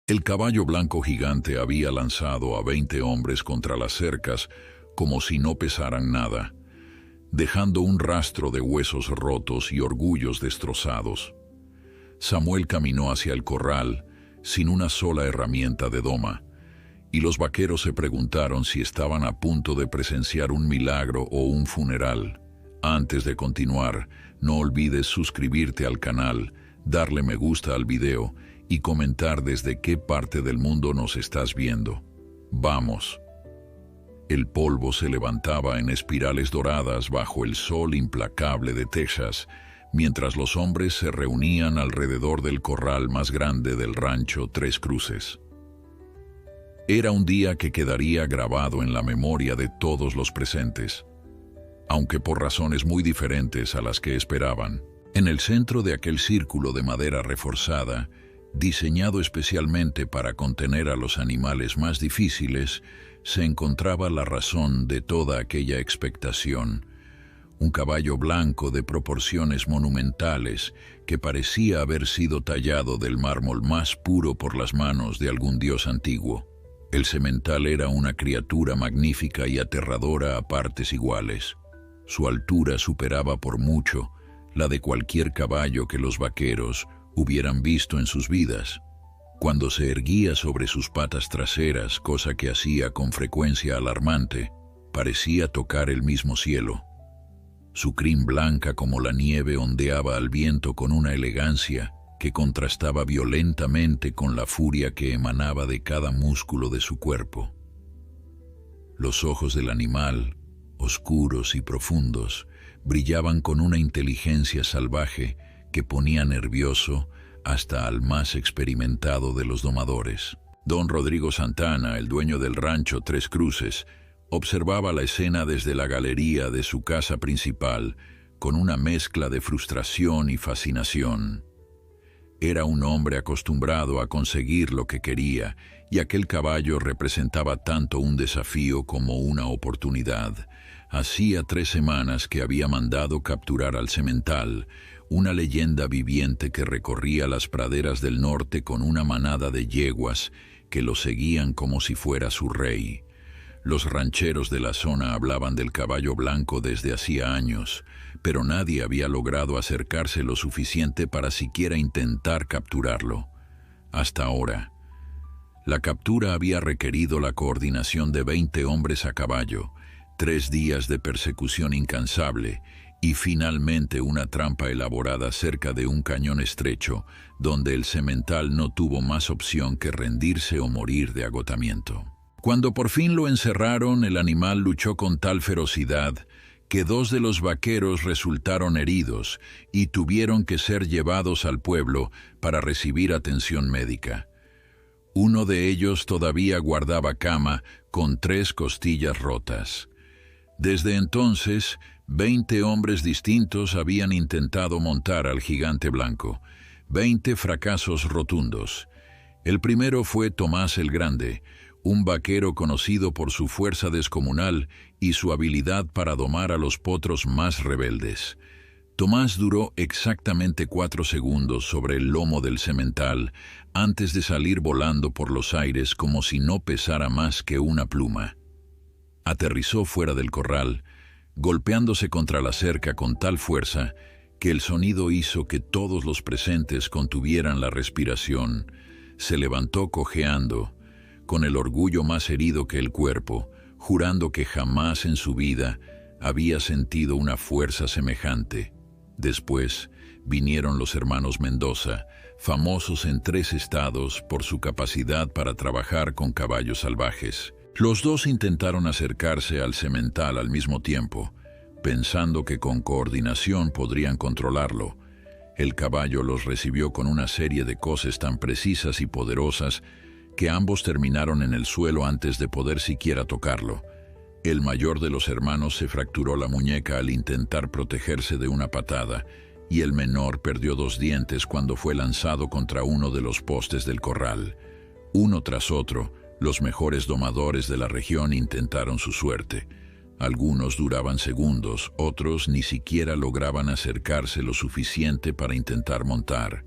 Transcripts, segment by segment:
El caballo blanco gigante había lanzado a 20 hombres contra las cercas como si no pesaran nada, dejando un rastro de huesos rotos y orgullos destrozados. Samuel caminó hacia el corral sin una sola herramienta de doma, y los vaqueros se preguntaron si estaban a punto de presenciar un milagro o un funeral. Antes de continuar, no olvides suscribirte al canal, darle me gusta al video y comentar desde qué parte del mundo nos estás viendo. ¡Vamos! El polvo se levantaba en espirales doradas bajo el sol implacable de Texas, mientras los hombres se reunían alrededor del corral más grande del rancho Tres Cruces. Era un día que quedaría grabado en la memoria de todos los presentes, aunque por razones muy diferentes a las que esperaban. En el centro de aquel círculo de madera reforzada, diseñado especialmente para contener a los animales más difíciles, se encontraba la razón de toda aquella expectación: un caballo blanco de proporciones monumentales que parecía haber sido tallado del mármol más puro por las manos de algún dios antiguo. El semental era una criatura magnífica y aterradora a partes iguales. Su altura superaba por mucho la de cualquier caballo que los vaqueros hubieran visto en sus vidas. Cuando se erguía sobre sus patas traseras, cosa que hacía con frecuencia alarmante, parecía tocar el mismo cielo. Su crin blanca como la nieve ondeaba al viento con una elegancia que contrastaba violentamente con la furia que emanaba de cada músculo de su cuerpo. Los ojos del animal, oscuros y profundos, brillaban con una inteligencia salvaje que ponía nervioso hasta al más experimentado de los domadores. Don Rodrigo Santana, el dueño del rancho Tres Cruces, observaba la escena desde la galería de su casa principal con una mezcla de frustración y fascinación. Era un hombre acostumbrado a conseguir lo que quería, y aquel caballo representaba tanto un desafío como una oportunidad. Hacía 3 semanas que había mandado capturar al semental, una leyenda viviente que recorría las praderas del norte con una manada de yeguas que lo seguían como si fuera su rey. Los rancheros de la zona hablaban del caballo blanco desde hacía años, pero nadie había logrado acercarse lo suficiente para siquiera intentar capturarlo. Hasta ahora, la captura había requerido la coordinación de 20 hombres a caballo, 3 días de persecución incansable y finalmente una trampa elaborada cerca de un cañón estrecho, donde el semental no tuvo más opción que rendirse o morir de agotamiento. Cuando por fin lo encerraron, el animal luchó con tal ferocidad que 2 de los vaqueros resultaron heridos y tuvieron que ser llevados al pueblo para recibir atención médica. Uno de ellos todavía guardaba cama con 3 costillas rotas. Desde entonces, 20 hombres distintos habían intentado montar al gigante blanco. 20 fracasos rotundos. El primero fue Tomás el Grande, un vaquero conocido por su fuerza descomunal y su habilidad para domar a los potros más rebeldes. Tomás duró exactamente 4 segundos sobre el lomo del semental antes de salir volando por los aires como si no pesara más que una pluma. Aterrizó fuera del corral, golpeándose contra la cerca con tal fuerza que el sonido hizo que todos los presentes contuvieran la respiración. Se levantó cojeando, con el orgullo más herido que el cuerpo, jurando que jamás en su vida había sentido una fuerza semejante. Después vinieron los hermanos Mendoza, famosos en 3 estados por su capacidad para trabajar con caballos salvajes. Los 2 intentaron acercarse al semental al mismo tiempo, pensando que con coordinación podrían controlarlo. El caballo los recibió con una serie de coces tan precisas y poderosas que ambos terminaron en el suelo antes de poder siquiera tocarlo. El mayor de los hermanos se fracturó la muñeca al intentar protegerse de una patada, y el menor perdió 2 dientes cuando fue lanzado contra uno de los postes del corral. Uno tras otro, los mejores domadores de la región intentaron su suerte. Algunos duraban segundos, otros ni siquiera lograban acercarse lo suficiente para intentar montar.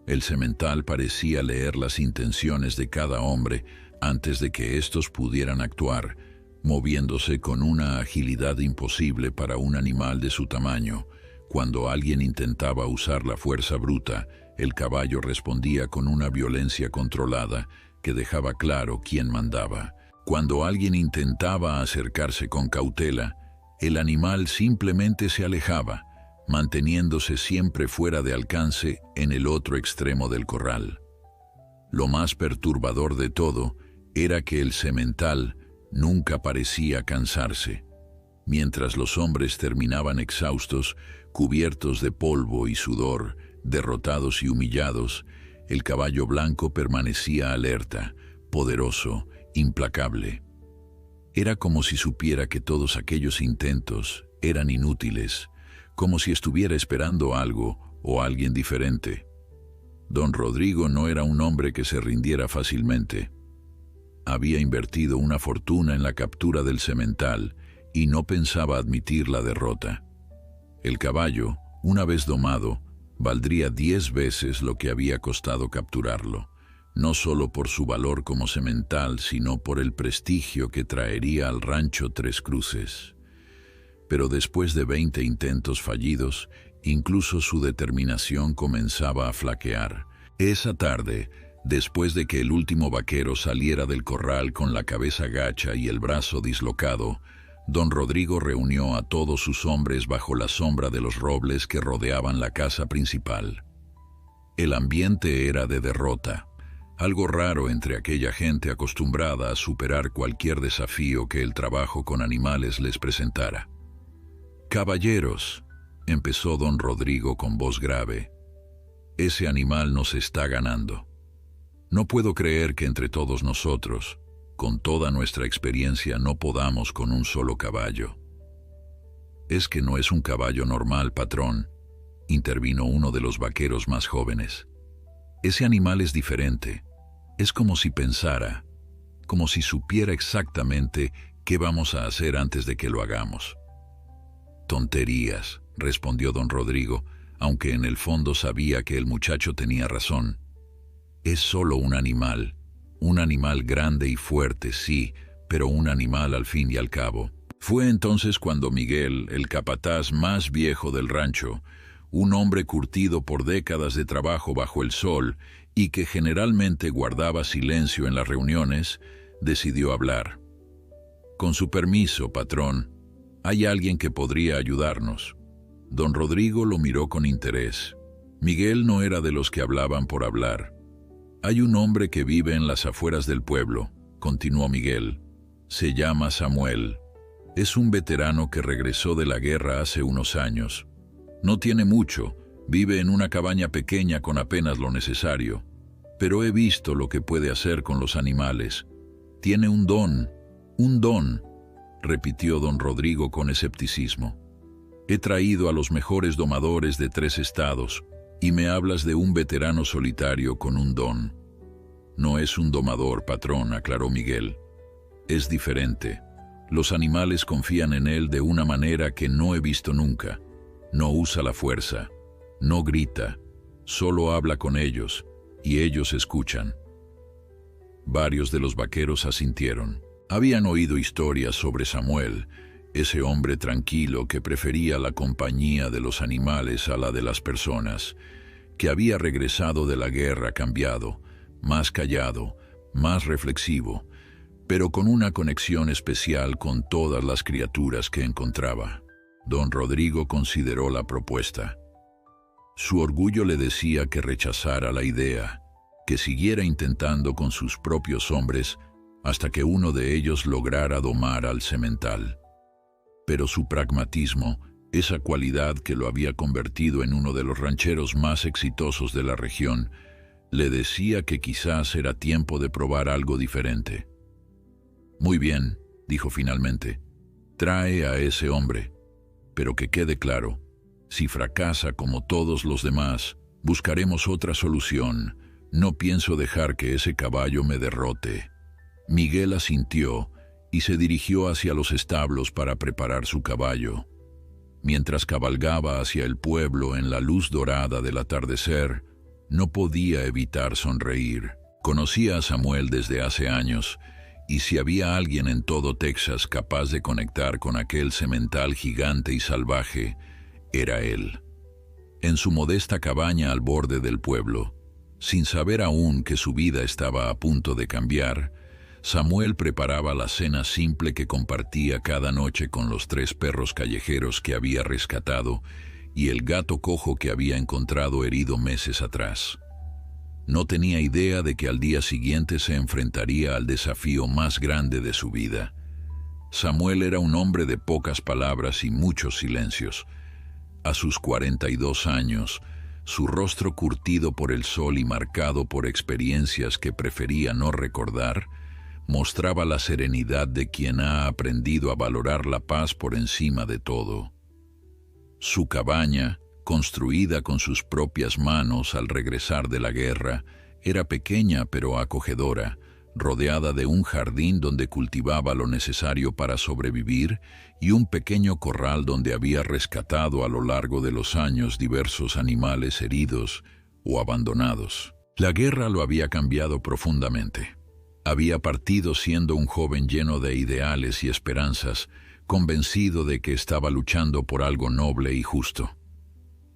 El semental parecía leer las intenciones de cada hombre antes de que éstos pudieran actuar, moviéndose con una agilidad imposible para un animal de su tamaño. Cuando alguien intentaba usar la fuerza bruta, el caballo respondía con una violencia controlada que dejaba claro quién mandaba. Cuando alguien intentaba acercarse con cautela, el animal simplemente se alejaba, manteniéndose siempre fuera de alcance en el otro extremo del corral. Lo más perturbador de todo era que el semental nunca parecía cansarse. Mientras los hombres terminaban exhaustos, cubiertos de polvo y sudor, derrotados y humillados, el caballo blanco permanecía alerta, poderoso, implacable. Era como si supiera que todos aquellos intentos eran inútiles, como si estuviera esperando algo o alguien diferente. Don Rodrigo no era un hombre que se rindiera fácilmente. Había invertido una fortuna en la captura del semental y no pensaba admitir la derrota. El caballo, una vez domado, valdría 10 veces lo que había costado capturarlo, no solo por su valor como semental, sino por el prestigio que traería al rancho Tres Cruces. Pero después de 20 intentos fallidos, incluso su determinación comenzaba a flaquear. Esa tarde, después de que el último vaquero saliera del corral con la cabeza gacha y el brazo dislocado, don Rodrigo reunió a todos sus hombres bajo la sombra de los robles que rodeaban la casa principal. El ambiente era de derrota, algo raro entre aquella gente acostumbrada a superar cualquier desafío que el trabajo con animales les presentara. «Caballeros», empezó don Rodrigo con voz grave, «ese animal nos está ganando. No puedo creer que entre todos nosotros, con toda nuestra experiencia, no podamos con un solo caballo». «Es que no es un caballo normal, patrón», intervino uno de los vaqueros más jóvenes. «Ese animal es diferente. Es como si pensara, como si supiera exactamente qué vamos a hacer antes de que lo hagamos». «Tonterías», respondió don Rodrigo, aunque en el fondo sabía que el muchacho tenía razón. «Es solo un animal grande y fuerte, sí, pero un animal al fin y al cabo». Fue entonces cuando Miguel, el capataz más viejo del rancho, un hombre curtido por décadas de trabajo bajo el sol y que generalmente guardaba silencio en las reuniones, decidió hablar. «Con su permiso, patrón, hay alguien que podría ayudarnos». Don Rodrigo lo miró con interés. Miguel no era de los que hablaban por hablar. «Hay un hombre que vive en las afueras del pueblo», continuó Miguel. «Se llama Samuel. Es un veterano que regresó de la guerra hace unos años. No tiene mucho, vive en una cabaña pequeña con apenas lo necesario. Pero he visto lo que puede hacer con los animales. Tiene un don», repitió don Rodrigo con escepticismo. «He traído a los mejores domadores de 3 estados, y me hablas de un veterano solitario con un don». «No es un domador, patrón», aclaró Miguel. «Es diferente. Los animales confían en él de una manera que no he visto nunca. No usa la fuerza, no grita, solo habla con ellos, y ellos escuchan». Varios de los vaqueros asintieron. Habían oído historias sobre Samuel, ese hombre tranquilo que prefería la compañía de los animales a la de las personas, que había regresado de la guerra cambiado, más callado, más reflexivo, pero con una conexión especial con todas las criaturas que encontraba. Don Rodrigo consideró la propuesta. Su orgullo le decía que rechazara la idea, que siguiera intentando con sus propios hombres hasta que uno de ellos lograra domar al semental. Pero su pragmatismo, esa cualidad que lo había convertido en uno de los rancheros más exitosos de la región, le decía que quizás era tiempo de probar algo diferente. «Muy bien», dijo finalmente, «trae a ese hombre. Pero que quede claro, si fracasa como todos los demás, buscaremos otra solución. No pienso dejar que ese caballo me derrote». Miguel asintió y se dirigió hacia los establos para preparar su caballo. Mientras cabalgaba hacia el pueblo en la luz dorada del atardecer, No podía evitar sonreír. Conocía a Samuel desde hace años, y si había alguien en todo Texas capaz de conectar con aquel semental gigante y salvaje, era él. En su modesta cabaña al borde del pueblo, sin saber aún que su vida estaba a punto de cambiar, Samuel preparaba la cena simple que compartía cada noche con los 3 perros callejeros que había rescatado y el gato cojo que había encontrado herido meses atrás. No tenía idea de que al día siguiente se enfrentaría al desafío más grande de su vida. Samuel era un hombre de pocas palabras y muchos silencios. A sus 42 años, su rostro curtido por el sol y marcado por experiencias que prefería no recordar, mostraba la serenidad de quien ha aprendido a valorar la paz por encima de todo. Su cabaña, construida con sus propias manos al regresar de la guerra, era pequeña pero acogedora, rodeada de un jardín donde cultivaba lo necesario para sobrevivir y un pequeño corral donde había rescatado a lo largo de los años diversos animales heridos o abandonados. La guerra lo había cambiado profundamente. Había partido siendo un joven lleno de ideales y esperanzas, convencido de que estaba luchando por algo noble y justo.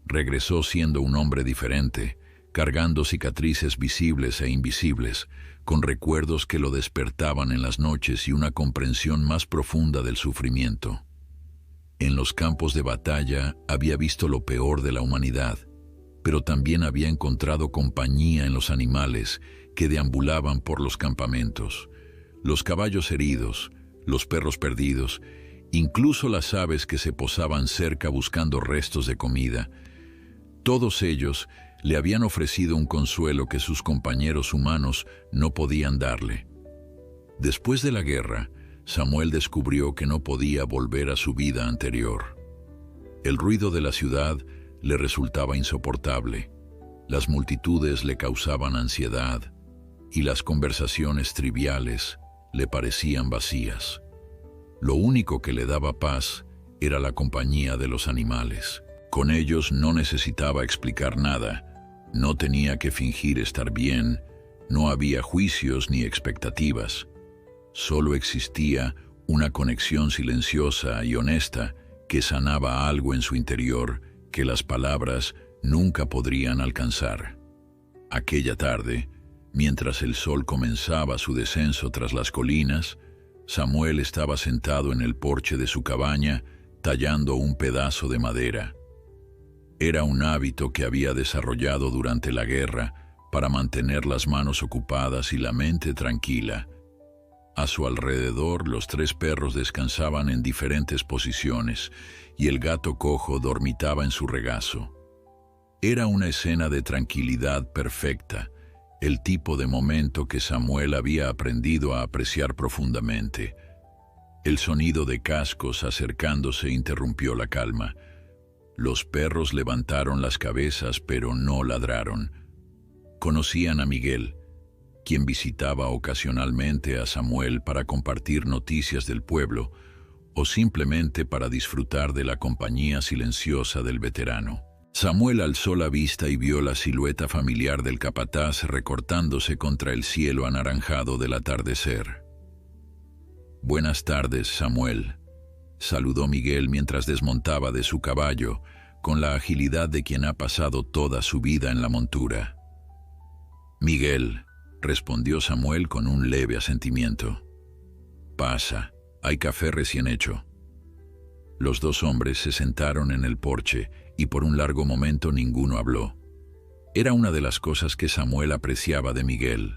Regresó siendo un hombre diferente, cargando cicatrices visibles e invisibles, con recuerdos que lo despertaban en las noches y una comprensión más profunda del sufrimiento. En los campos de batalla había visto lo peor de la humanidad, pero también había encontrado compañía en los animales que deambulaban por los campamentos, los caballos heridos, los perros perdidos, incluso las aves que se posaban cerca buscando restos de comida. Todos ellos le habían ofrecido un consuelo que sus compañeros humanos no podían darle. Después de la guerra, Samuel descubrió que no podía volver a su vida anterior. El ruido de la ciudad le resultaba insoportable, las multitudes le causaban ansiedad y las conversaciones triviales le parecían vacías. Lo único que le daba paz era la compañía de los animales. Con ellos no necesitaba explicar nada, no tenía que fingir estar bien, no había juicios ni expectativas. Solo existía una conexión silenciosa y honesta que sanaba algo en su interior que las palabras nunca podrían alcanzar. Aquella tarde, mientras el sol comenzaba su descenso tras las colinas, Samuel estaba sentado en el porche de su cabaña, tallando un pedazo de madera. Era un hábito que había desarrollado durante la guerra para mantener las manos ocupadas y la mente tranquila. A su alrededor, los 3 perros descansaban en diferentes posiciones y el gato cojo dormitaba en su regazo. Era una escena de tranquilidad perfecta, el tipo de momento que Samuel había aprendido a apreciar profundamente. El sonido de cascos acercándose interrumpió la calma. Los perros levantaron las cabezas, pero no ladraron. Conocían a Miguel, quien visitaba ocasionalmente a Samuel para compartir noticias del pueblo o simplemente para disfrutar de la compañía silenciosa del veterano. Samuel alzó la vista y vio la silueta familiar del capataz recortándose contra el cielo anaranjado del atardecer. «Buenas tardes, Samuel», saludó Miguel mientras desmontaba de su caballo, con la agilidad de quien ha pasado toda su vida en la montura. «Miguel», respondió Samuel con un leve asentimiento. «Pasa, hay café recién hecho». Los 2 hombres se sentaron en el porche y por un largo momento ninguno habló. Era una de las cosas que Samuel apreciaba de Miguel,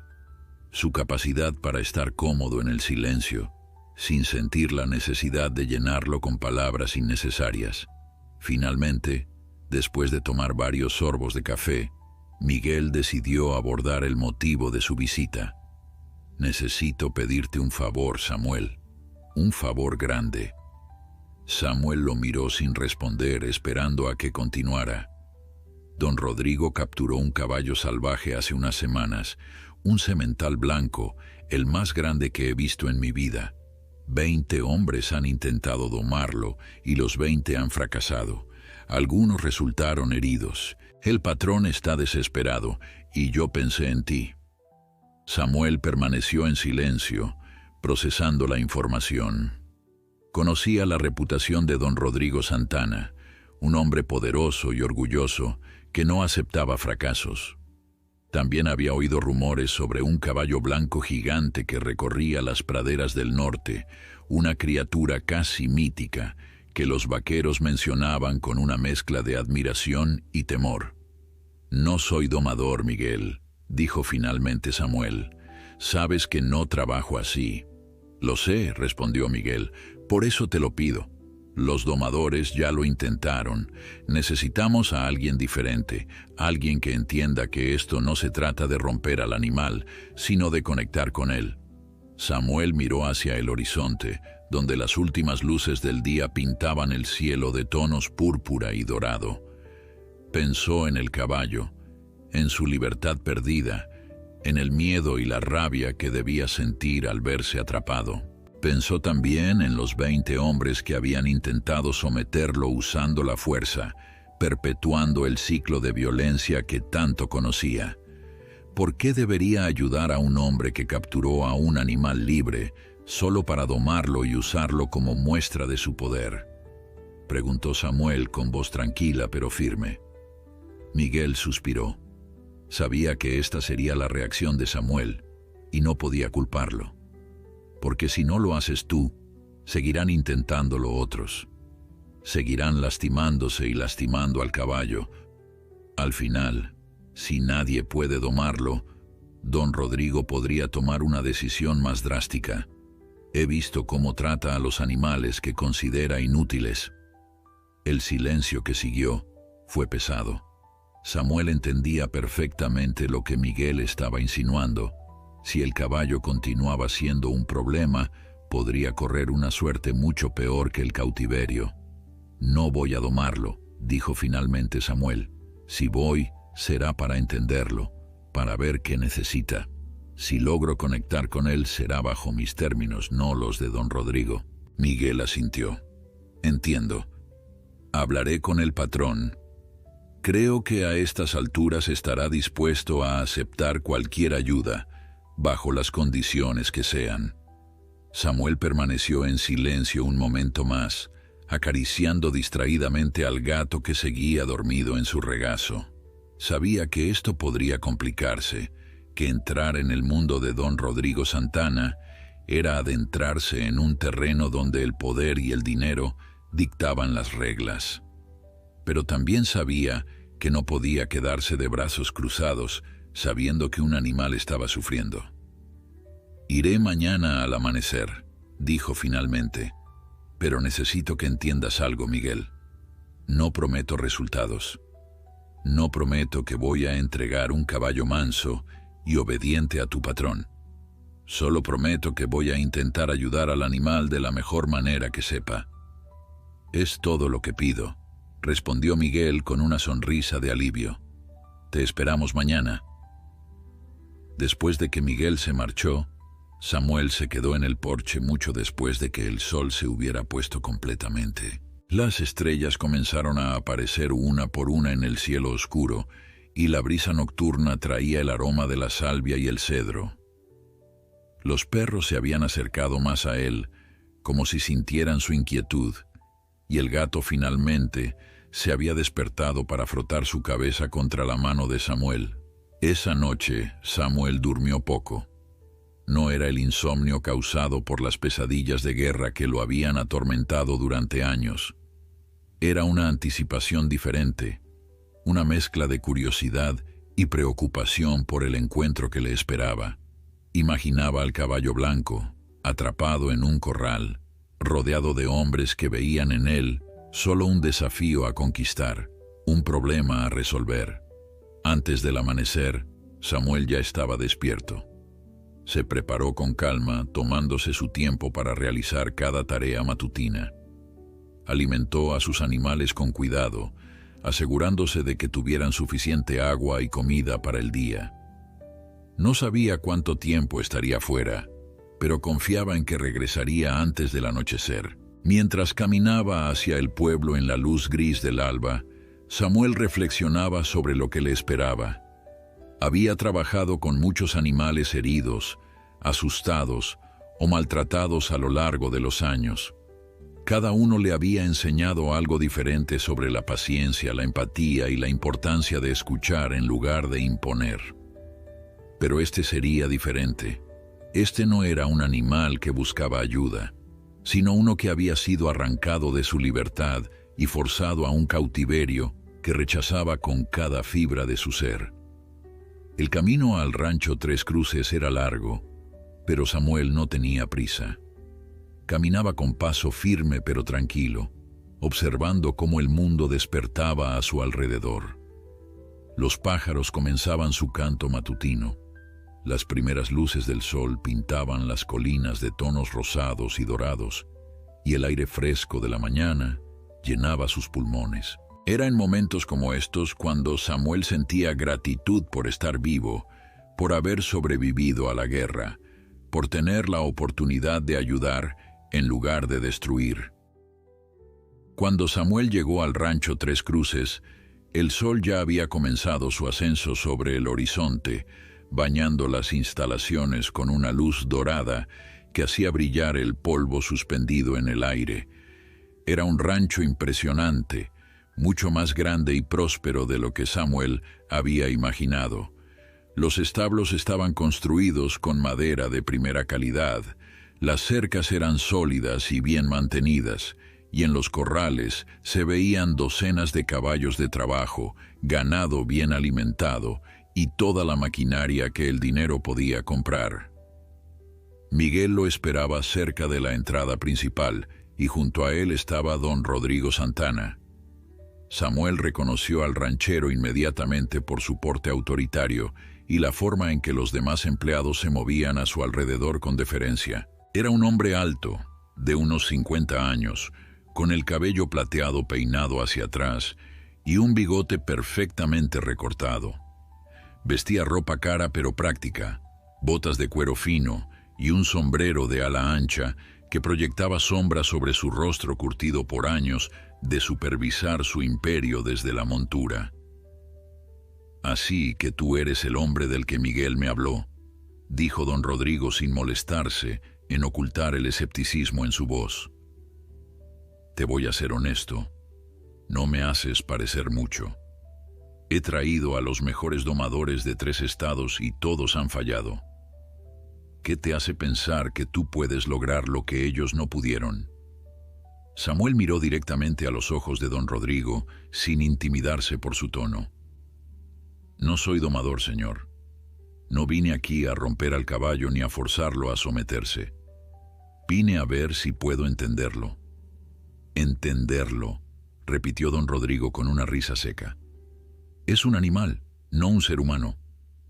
su capacidad para estar cómodo en el silencio, sin sentir la necesidad de llenarlo con palabras innecesarias. Finalmente, después de tomar varios sorbos de café, Miguel decidió abordar el motivo de su visita. «Necesito pedirte un favor, Samuel, un favor grande». Samuel lo miró sin responder, esperando a que continuara. Don Rodrigo capturó un caballo salvaje hace unas semanas, un semental blanco, el más grande que he visto en mi vida. 20 hombres han intentado domarlo y los 20 han fracasado. Algunos resultaron heridos. El patrón está desesperado y yo pensé en ti. Samuel permaneció en silencio, procesando la información. Conocía la reputación de don Rodrigo Santana, un hombre poderoso y orgulloso que no aceptaba fracasos. También había oído rumores sobre un caballo blanco gigante que recorría las praderas del norte, una criatura casi mítica que los vaqueros mencionaban con una mezcla de admiración y temor. «No soy domador, Miguel», dijo finalmente Samuel. «Sabes que no trabajo así». «Lo sé», respondió Miguel, «por eso te lo pido. Los domadores ya lo intentaron. Necesitamos a alguien diferente, alguien que entienda que esto no se trata de romper al animal, sino de conectar con él». Samuel miró hacia el horizonte, donde las últimas luces del día pintaban el cielo de tonos púrpura y dorado. Pensó en el caballo, en su libertad perdida, en el miedo y la rabia que debía sentir al verse atrapado. Pensó también en los 20 hombres que habían intentado someterlo usando la fuerza, perpetuando el ciclo de violencia que tanto conocía. ¿Por qué debería ayudar a un hombre que capturó a un animal libre solo para domarlo y usarlo como muestra de su poder? Preguntó Samuel con voz tranquila pero firme. Miguel suspiró. Sabía que esta sería la reacción de Samuel y no podía culparlo. Porque si no lo haces tú, seguirán intentándolo otros. Seguirán lastimándose y lastimando al caballo. Al final, si nadie puede domarlo, don Rodrigo podría tomar una decisión más drástica. He visto cómo trata a los animales que considera inútiles. El silencio que siguió fue pesado. Samuel entendía perfectamente lo que Miguel estaba insinuando. Si el caballo continuaba siendo un problema, podría correr una suerte mucho peor que el cautiverio. «No voy a domarlo», dijo finalmente Samuel. «Si voy, será para entenderlo, para ver qué necesita. Si logro conectar con él, será bajo mis términos, no los de don Rodrigo». Miguel asintió. «Entiendo. Hablaré con el patrón. Creo que a estas alturas estará dispuesto a aceptar cualquier ayuda, bajo las condiciones que sean». Samuel permaneció en silencio un momento más, acariciando distraídamente al gato que seguía dormido en su regazo. Sabía que esto podría complicarse, que entrar en el mundo de don Rodrigo Santana era adentrarse en un terreno donde el poder y el dinero dictaban las reglas. Pero también sabía que no podía quedarse de brazos cruzados, sabiendo que un animal estaba sufriendo. «Iré mañana al amanecer», dijo finalmente, «pero necesito que entiendas algo, Miguel. No prometo resultados. No prometo que voy a entregar un caballo manso y obediente a tu patrón. Solo prometo que voy a intentar ayudar al animal de la mejor manera que sepa». «Es todo lo que pido», respondió Miguel con una sonrisa de alivio. «Te esperamos mañana». Después de que Miguel se marchó, Samuel se quedó en el porche mucho después de que el sol se hubiera puesto completamente. Las estrellas comenzaron a aparecer una por una en el cielo oscuro, y la brisa nocturna traía el aroma de la salvia y el cedro. Los perros se habían acercado más a él, como si sintieran su inquietud, y el gato finalmente se había despertado para frotar su cabeza contra la mano de Samuel. Esa noche, Samuel durmió poco. No era el insomnio causado por las pesadillas de guerra que lo habían atormentado durante años. Era una anticipación diferente, una mezcla de curiosidad y preocupación por el encuentro que le esperaba. Imaginaba al caballo blanco, atrapado en un corral, rodeado de hombres que veían en él solo un desafío a conquistar, un problema a resolver. Antes del amanecer, Samuel ya estaba despierto. Se preparó con calma, tomándose su tiempo para realizar cada tarea matutina. Alimentó a sus animales con cuidado, asegurándose de que tuvieran suficiente agua y comida para el día. No sabía cuánto tiempo estaría fuera, pero confiaba en que regresaría antes del anochecer. Mientras caminaba hacia el pueblo en la luz gris del alba, Samuel reflexionaba sobre lo que le esperaba. Había trabajado con muchos animales heridos, asustados o maltratados a lo largo de los años. Cada uno le había enseñado algo diferente sobre la paciencia, la empatía y la importancia de escuchar en lugar de imponer. Pero este sería diferente. Este no era un animal que buscaba ayuda, sino uno que había sido arrancado de su libertad y forzado a un cautiverio que rechazaba con cada fibra de su ser. El camino al rancho Tres Cruces era largo, pero Samuel no tenía prisa. Caminaba con paso firme pero tranquilo, observando cómo el mundo despertaba a su alrededor. Los pájaros comenzaban su canto matutino. Las primeras luces del sol pintaban las colinas de tonos rosados y dorados, y el aire fresco de la mañana llenaba sus pulmones. Era en momentos como estos cuando Samuel sentía gratitud por estar vivo, por haber sobrevivido a la guerra, por tener la oportunidad de ayudar en lugar de destruir. Cuando Samuel llegó al rancho Tres Cruces, el sol ya había comenzado su ascenso sobre el horizonte, bañando las instalaciones con una luz dorada que hacía brillar el polvo suspendido en el aire. Era un rancho impresionante, mucho más grande y próspero de lo que Samuel había imaginado. Los establos estaban construidos con madera de primera calidad, las cercas eran sólidas y bien mantenidas, y en los corrales se veían docenas de caballos de trabajo, ganado bien alimentado y toda la maquinaria que el dinero podía comprar. Miguel lo esperaba cerca de la entrada principal y junto a él estaba don Rodrigo Santana. Samuel reconoció al ranchero inmediatamente por su porte autoritario y la forma en que los demás empleados se movían a su alrededor con deferencia. Era un hombre alto, de unos 50 años, con el cabello plateado peinado hacia atrás y un bigote perfectamente recortado. Vestía ropa cara pero práctica, botas de cuero fino y un sombrero de ala ancha que proyectaba sombra sobre su rostro curtido por años de supervisar su imperio desde la montura. «Así que tú eres el hombre del que Miguel me habló», dijo don Rodrigo sin molestarse en ocultar el escepticismo en su voz. «Te voy a ser honesto, no me haces parecer mucho. He traído a los mejores domadores de 3 estados y todos han fallado. ¿Qué te hace pensar que tú puedes lograr lo que ellos no pudieron?» Samuel miró directamente a los ojos de don Rodrigo, sin intimidarse por su tono. «No soy domador, señor. No vine aquí a romper al caballo ni a forzarlo a someterse. Vine a ver si puedo entenderlo». «Entenderlo», repitió don Rodrigo con una risa seca. «Es un animal, no un ser humano.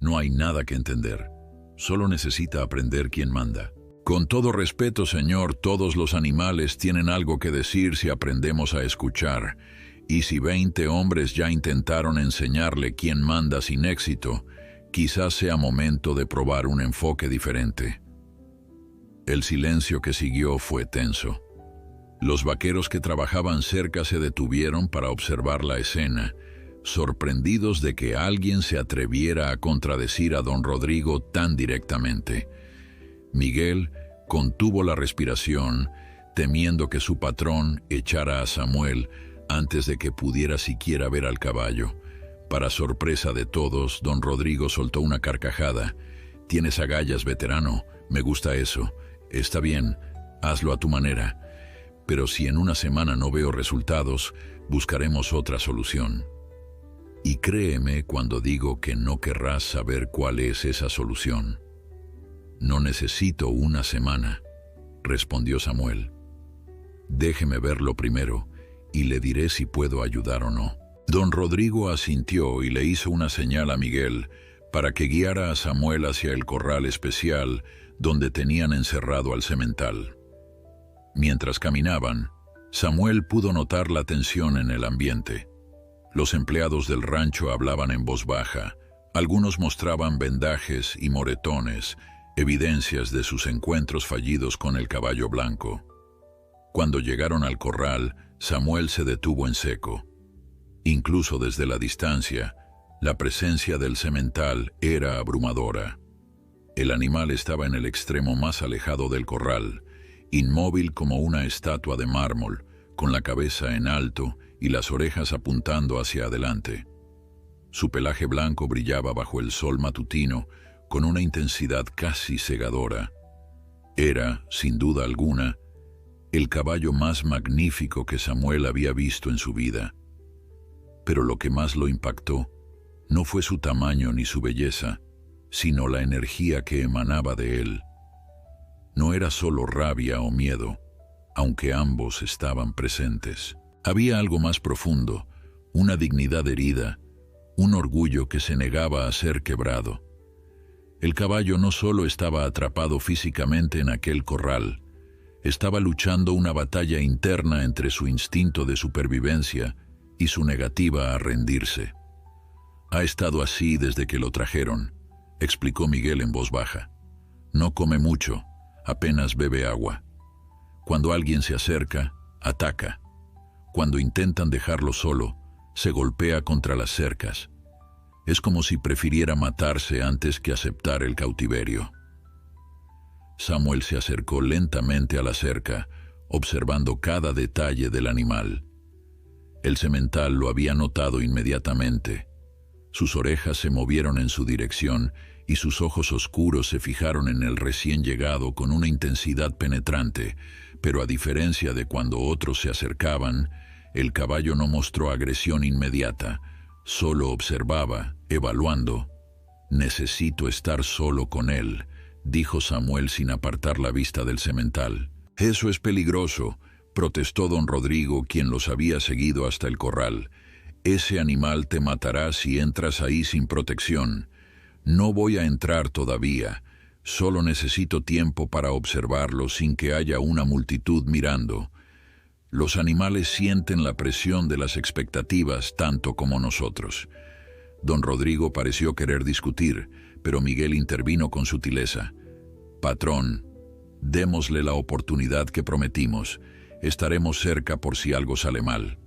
No hay nada que entender. Solo necesita aprender quién manda». «Con todo respeto, señor, todos los animales tienen algo que decir si aprendemos a escuchar, y si 20 hombres ya intentaron enseñarle quién manda sin éxito, quizás sea momento de probar un enfoque diferente». El silencio que siguió fue tenso. Los vaqueros que trabajaban cerca se detuvieron para observar la escena, sorprendidos de que alguien se atreviera a contradecir a don Rodrigo tan directamente. Miguel contuvo la respiración, temiendo que su patrón echara a Samuel antes de que pudiera siquiera ver al caballo. Para sorpresa de todos, don Rodrigo soltó una carcajada. «Tienes agallas, veterano. Me gusta eso. Está bien, hazlo a tu manera. Pero si en una semana no veo resultados, buscaremos otra solución. Y créeme cuando digo que no querrás saber cuál es esa solución». «No necesito una semana», respondió Samuel. «Déjeme verlo primero y le diré si puedo ayudar o no». Don Rodrigo asintió y le hizo una señal a Miguel para que guiara a Samuel hacia el corral especial donde tenían encerrado al semental. Mientras caminaban, Samuel pudo notar la tensión en el ambiente. Los empleados del rancho hablaban en voz baja, algunos mostraban vendajes y moretones, evidencias de sus encuentros fallidos con el caballo blanco. Cuando llegaron al corral, Samuel se detuvo en seco. Incluso desde la distancia, la presencia del semental era abrumadora. El animal estaba en el extremo más alejado del corral, inmóvil como una estatua de mármol, con la cabeza en alto y las orejas apuntando hacia adelante. Su pelaje blanco brillaba bajo el sol matutino con una intensidad casi cegadora. Era, sin duda alguna, el caballo más magnífico que Samuel había visto en su vida. Pero lo que más lo impactó no fue su tamaño ni su belleza, sino la energía que emanaba de él. No era solo rabia o miedo, aunque ambos estaban presentes. Había algo más profundo, una dignidad herida, un orgullo que se negaba a ser quebrado. El caballo no solo estaba atrapado físicamente en aquel corral, estaba luchando una batalla interna entre su instinto de supervivencia y su negativa a rendirse. «Ha estado así desde que lo trajeron», explicó Miguel en voz baja. «No come mucho, apenas bebe agua. Cuando alguien se acerca, ataca. Cuando intentan dejarlo solo, se golpea contra las cercas. Es como si prefiriera matarse antes que aceptar el cautiverio». Samuel se acercó lentamente a la cerca, observando cada detalle del animal. El semental lo había notado inmediatamente. Sus orejas se movieron en su dirección y sus ojos oscuros se fijaron en el recién llegado con una intensidad penetrante, pero a diferencia de cuando otros se acercaban, el caballo no mostró agresión inmediata, solo observaba, evaluando. «Necesito estar solo con él», dijo Samuel sin apartar la vista del semental. «Eso es peligroso», protestó don Rodrigo, quien los había seguido hasta el corral. «Ese animal te matará si entras ahí sin protección». «No voy a entrar todavía, solo necesito tiempo para observarlo sin que haya una multitud mirando. Los animales sienten la presión de las expectativas tanto como nosotros». Don Rodrigo pareció querer discutir, pero Miguel intervino con sutileza. «Patrón, démosle la oportunidad que prometimos. Estaremos cerca por si algo sale mal».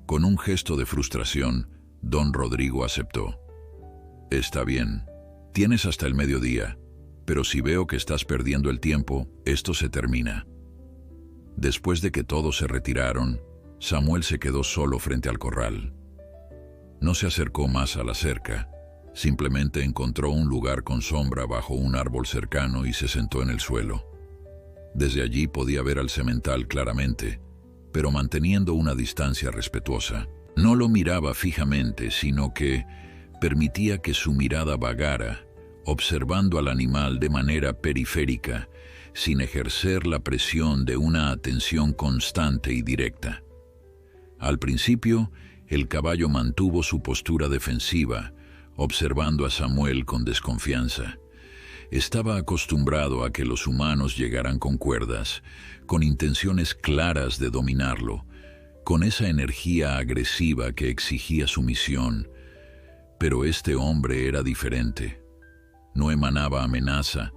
Con un gesto de frustración, don Rodrigo aceptó. «Está bien, tienes hasta el mediodía, pero si veo que estás perdiendo el tiempo, esto se termina». Después de que todos se retiraron, Samuel se quedó solo frente al corral. No se acercó más a la cerca, simplemente encontró un lugar con sombra bajo un árbol cercano y se sentó en el suelo. Desde allí podía ver al semental claramente, pero manteniendo una distancia respetuosa. No lo miraba fijamente, sino que permitía que su mirada vagara, observando al animal de manera periférica, sin ejercer la presión de una atención constante y directa. Al principio, el caballo mantuvo su postura defensiva, observando a Samuel con desconfianza. Estaba acostumbrado a que los humanos llegaran con cuerdas, con intenciones claras de dominarlo, con esa energía agresiva que exigía sumisión. Pero este hombre era diferente. No emanaba amenaza,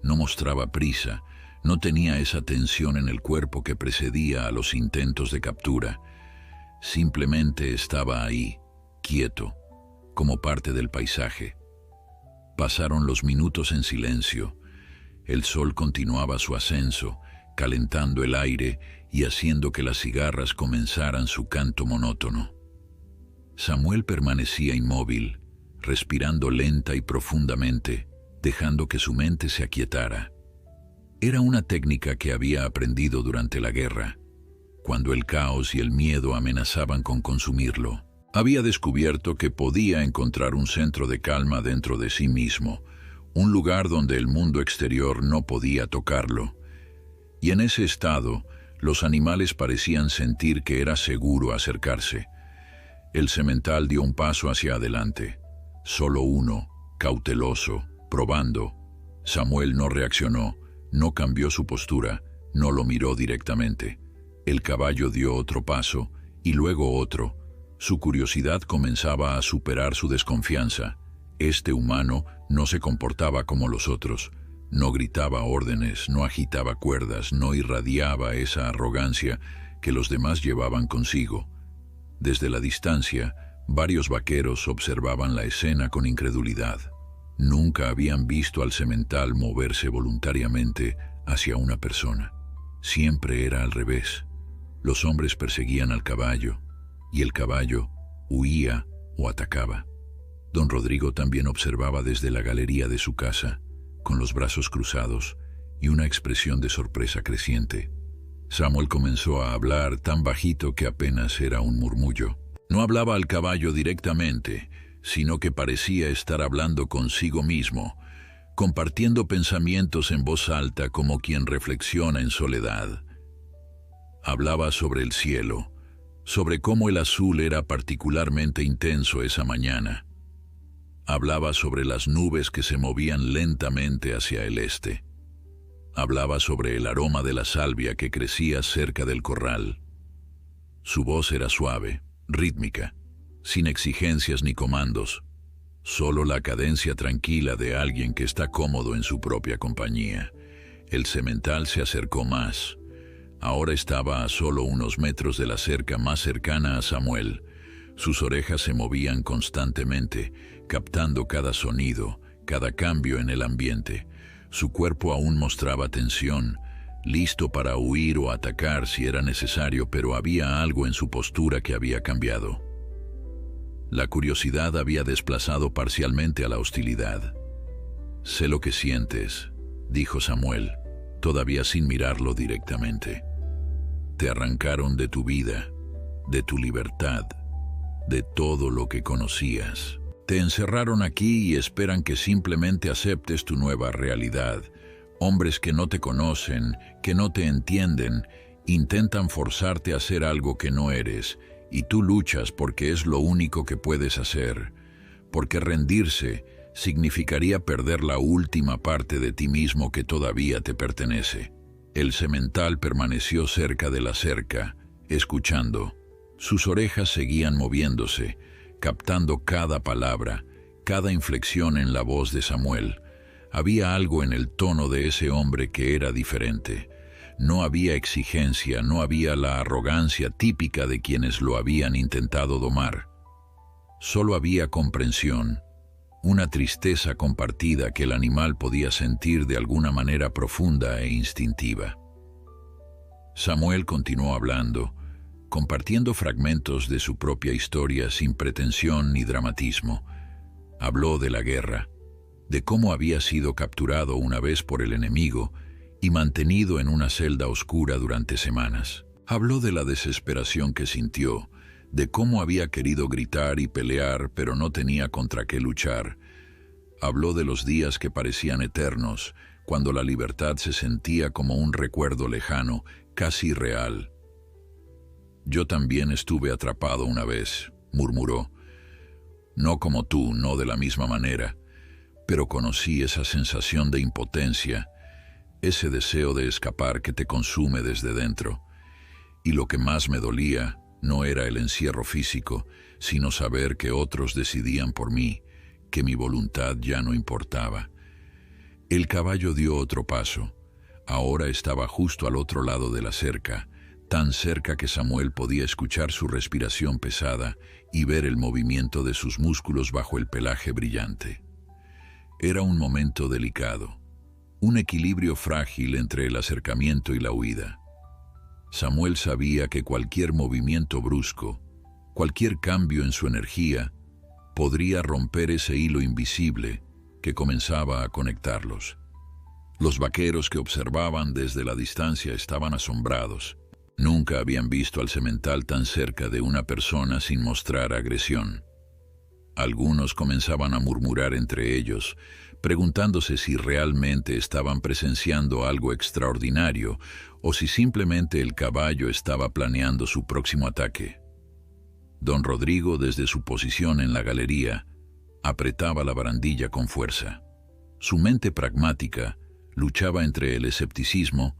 no mostraba prisa, no tenía esa tensión en el cuerpo que precedía a los intentos de captura. Simplemente estaba ahí, quieto, como parte del paisaje. Pasaron los minutos en silencio. El sol continuaba su ascenso, calentando el aire y haciendo que las cigarras comenzaran su canto monótono. Samuel permanecía inmóvil, respirando lenta y profundamente, dejando que su mente se aquietara. Era una técnica que había aprendido durante la guerra, cuando el caos y el miedo amenazaban con consumirlo. Había descubierto que podía encontrar un centro de calma dentro de sí mismo, un lugar donde el mundo exterior no podía tocarlo. Y en ese estado, los animales parecían sentir que era seguro acercarse. El semental dio un paso hacia adelante, solo uno, cauteloso, probando. Samuel no reaccionó, no cambió su postura, no lo miró directamente. El caballo dio otro paso, y luego otro. Su curiosidad comenzaba a superar su desconfianza. Este humano no se comportaba como los otros, No gritaba órdenes, no agitaba cuerdas, no irradiaba esa arrogancia que los demás llevaban consigo. Desde la distancia, varios vaqueros observaban la escena con incredulidad. Nunca habían visto al semental moverse voluntariamente hacia una persona. Siempre era al revés. Los hombres perseguían al caballo, y el caballo huía o atacaba. Don Rodrigo también observaba desde la galería de su casa, con los brazos cruzados y una expresión de sorpresa creciente. Samuel comenzó a hablar tan bajito que apenas era un murmullo. No hablaba al caballo directamente, sino que parecía estar hablando consigo mismo, compartiendo pensamientos en voz alta como quien reflexiona en soledad. Hablaba sobre el cielo, sobre cómo el azul era particularmente intenso esa mañana. Hablaba sobre las nubes que se movían lentamente hacia el este. Hablaba sobre el aroma de la salvia que crecía cerca del corral. Su voz era suave, rítmica, sin exigencias ni comandos, solo la cadencia tranquila de alguien que está cómodo en su propia compañía. El semental se acercó más. Ahora estaba a solo unos metros de la cerca más cercana a Samuel. Sus orejas se movían constantemente, captando cada sonido, cada cambio en el ambiente. Su cuerpo aún mostraba tensión, listo para huir o atacar si era necesario, pero había algo en su postura que había cambiado. La curiosidad había desplazado parcialmente a la hostilidad. «Sé lo que sientes», dijo Samuel, todavía sin mirarlo directamente. «Te arrancaron de tu vida, de tu libertad, de todo lo que conocías. Te encerraron aquí y esperan que simplemente aceptes tu nueva realidad. Hombres que no te conocen, que no te entienden, intentan forzarte a hacer algo que no eres, y tú luchas porque es lo único que puedes hacer. Porque rendirse significaría perder la última parte de ti mismo que todavía te pertenece». El semental permaneció cerca de la cerca, escuchando. Sus orejas seguían moviéndose, captando cada palabra, cada inflexión en la voz de Samuel. Había algo en el tono de ese hombre que era diferente. No había exigencia, no había la arrogancia típica de quienes lo habían intentado domar. Solo había comprensión, una tristeza compartida que el animal podía sentir de alguna manera profunda e instintiva. Samuel continuó hablando, compartiendo fragmentos de su propia historia sin pretensión ni dramatismo. Habló de la guerra, de cómo había sido capturado una vez por el enemigo y mantenido en una celda oscura durante semanas. Habló de la desesperación que sintió, de cómo había querido gritar y pelear, pero no tenía contra qué luchar. Habló de los días que parecían eternos, cuando la libertad se sentía como un recuerdo lejano, casi irreal. «Yo también estuve atrapado una vez», murmuró. «No como tú, no de la misma manera, pero conocí esa sensación de impotencia, ese deseo de escapar que te consume desde dentro. Y lo que más me dolía no era el encierro físico, sino saber que otros decidían por mí, que mi voluntad ya no importaba». El caballo dio otro paso. Ahora estaba justo al otro lado de la cerca, tan cerca que Samuel podía escuchar su respiración pesada y ver el movimiento de sus músculos bajo el pelaje brillante. Era un momento delicado, un equilibrio frágil entre el acercamiento y la huida. Samuel sabía que cualquier movimiento brusco, cualquier cambio en su energía, podría romper ese hilo invisible que comenzaba a conectarlos. Los vaqueros que observaban desde la distancia estaban asombrados. Nunca habían visto al semental tan cerca de una persona sin mostrar agresión. Algunos comenzaban a murmurar entre ellos, preguntándose si realmente estaban presenciando algo extraordinario o si simplemente el caballo estaba planeando su próximo ataque. Don Rodrigo, desde su posición en la galería, apretaba la barandilla con fuerza. Su mente pragmática luchaba entre el escepticismo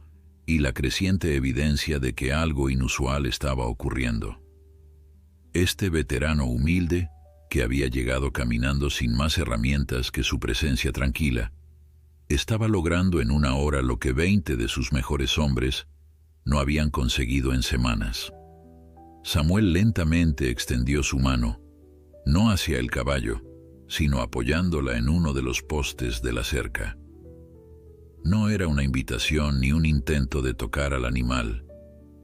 y la creciente evidencia de que algo inusual estaba ocurriendo. Este veterano humilde, que había llegado caminando sin más herramientas que su presencia tranquila, Estaba logrando en una hora lo que 20 de sus mejores hombres no habían conseguido en semanas. Samuel lentamente extendió su mano, no hacia el caballo, sino apoyándola en uno de los postes de la cerca. No era una invitación ni un intento de tocar al animal,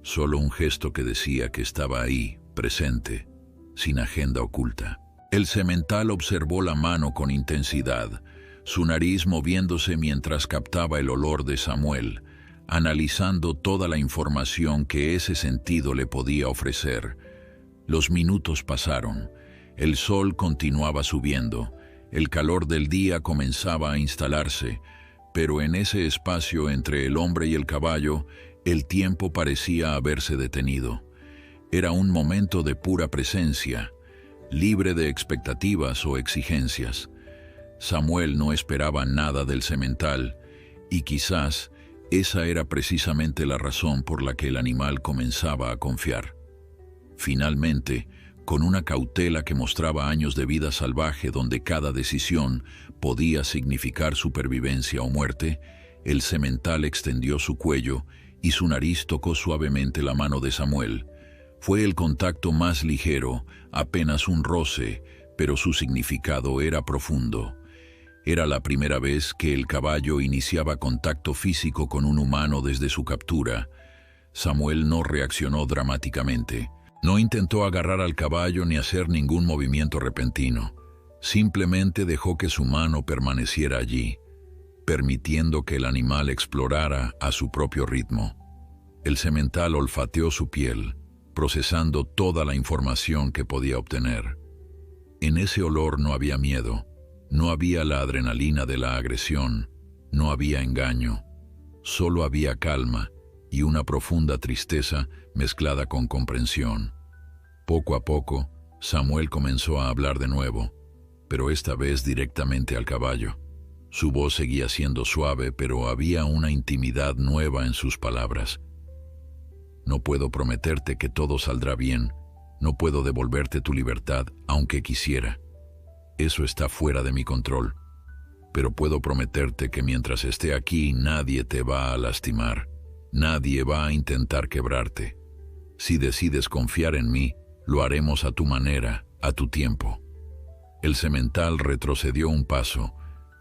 solo un gesto que decía que estaba ahí, presente, sin agenda oculta. El semental observó la mano con intensidad, su nariz moviéndose mientras captaba el olor de Samuel, analizando toda la información que ese sentido le podía ofrecer. Los minutos pasaron, el sol continuaba subiendo, el calor del día comenzaba a instalarse, pero en ese espacio entre el hombre y el caballo, el tiempo parecía haberse detenido. Era un momento de pura presencia, libre de expectativas o exigencias. Samuel no esperaba nada del semental, y quizás esa era precisamente la razón por la que el animal comenzaba a confiar. Finalmente, con una cautela que mostraba años de vida salvaje donde cada decisión podía significar supervivencia o muerte, el semental extendió su cuello y su nariz tocó suavemente la mano de Samuel. Fue el contacto más ligero, apenas un roce, pero su significado era profundo. Era la primera vez que el caballo iniciaba contacto físico con un humano desde su captura. Samuel no reaccionó dramáticamente. No intentó agarrar al caballo ni hacer ningún movimiento repentino. Simplemente dejó que su mano permaneciera allí, permitiendo que el animal explorara a su propio ritmo. El semental olfateó su piel, procesando toda la información que podía obtener. En ese olor no había miedo, no había la adrenalina de la agresión, no había engaño, solo había calma y una profunda tristeza mezclada con comprensión. Poco a poco, Samuel comenzó a hablar de nuevo, pero esta vez directamente al caballo. Su voz seguía siendo suave, pero había una intimidad nueva en sus palabras. No puedo prometerte que todo saldrá bien, no puedo devolverte tu libertad, aunque quisiera. Eso está fuera de mi control, pero puedo prometerte que mientras esté aquí nadie te va a lastimar, nadie va a intentar quebrarte. Si decides confiar en mí, lo haremos a tu manera, a tu tiempo. El semental retrocedió un paso,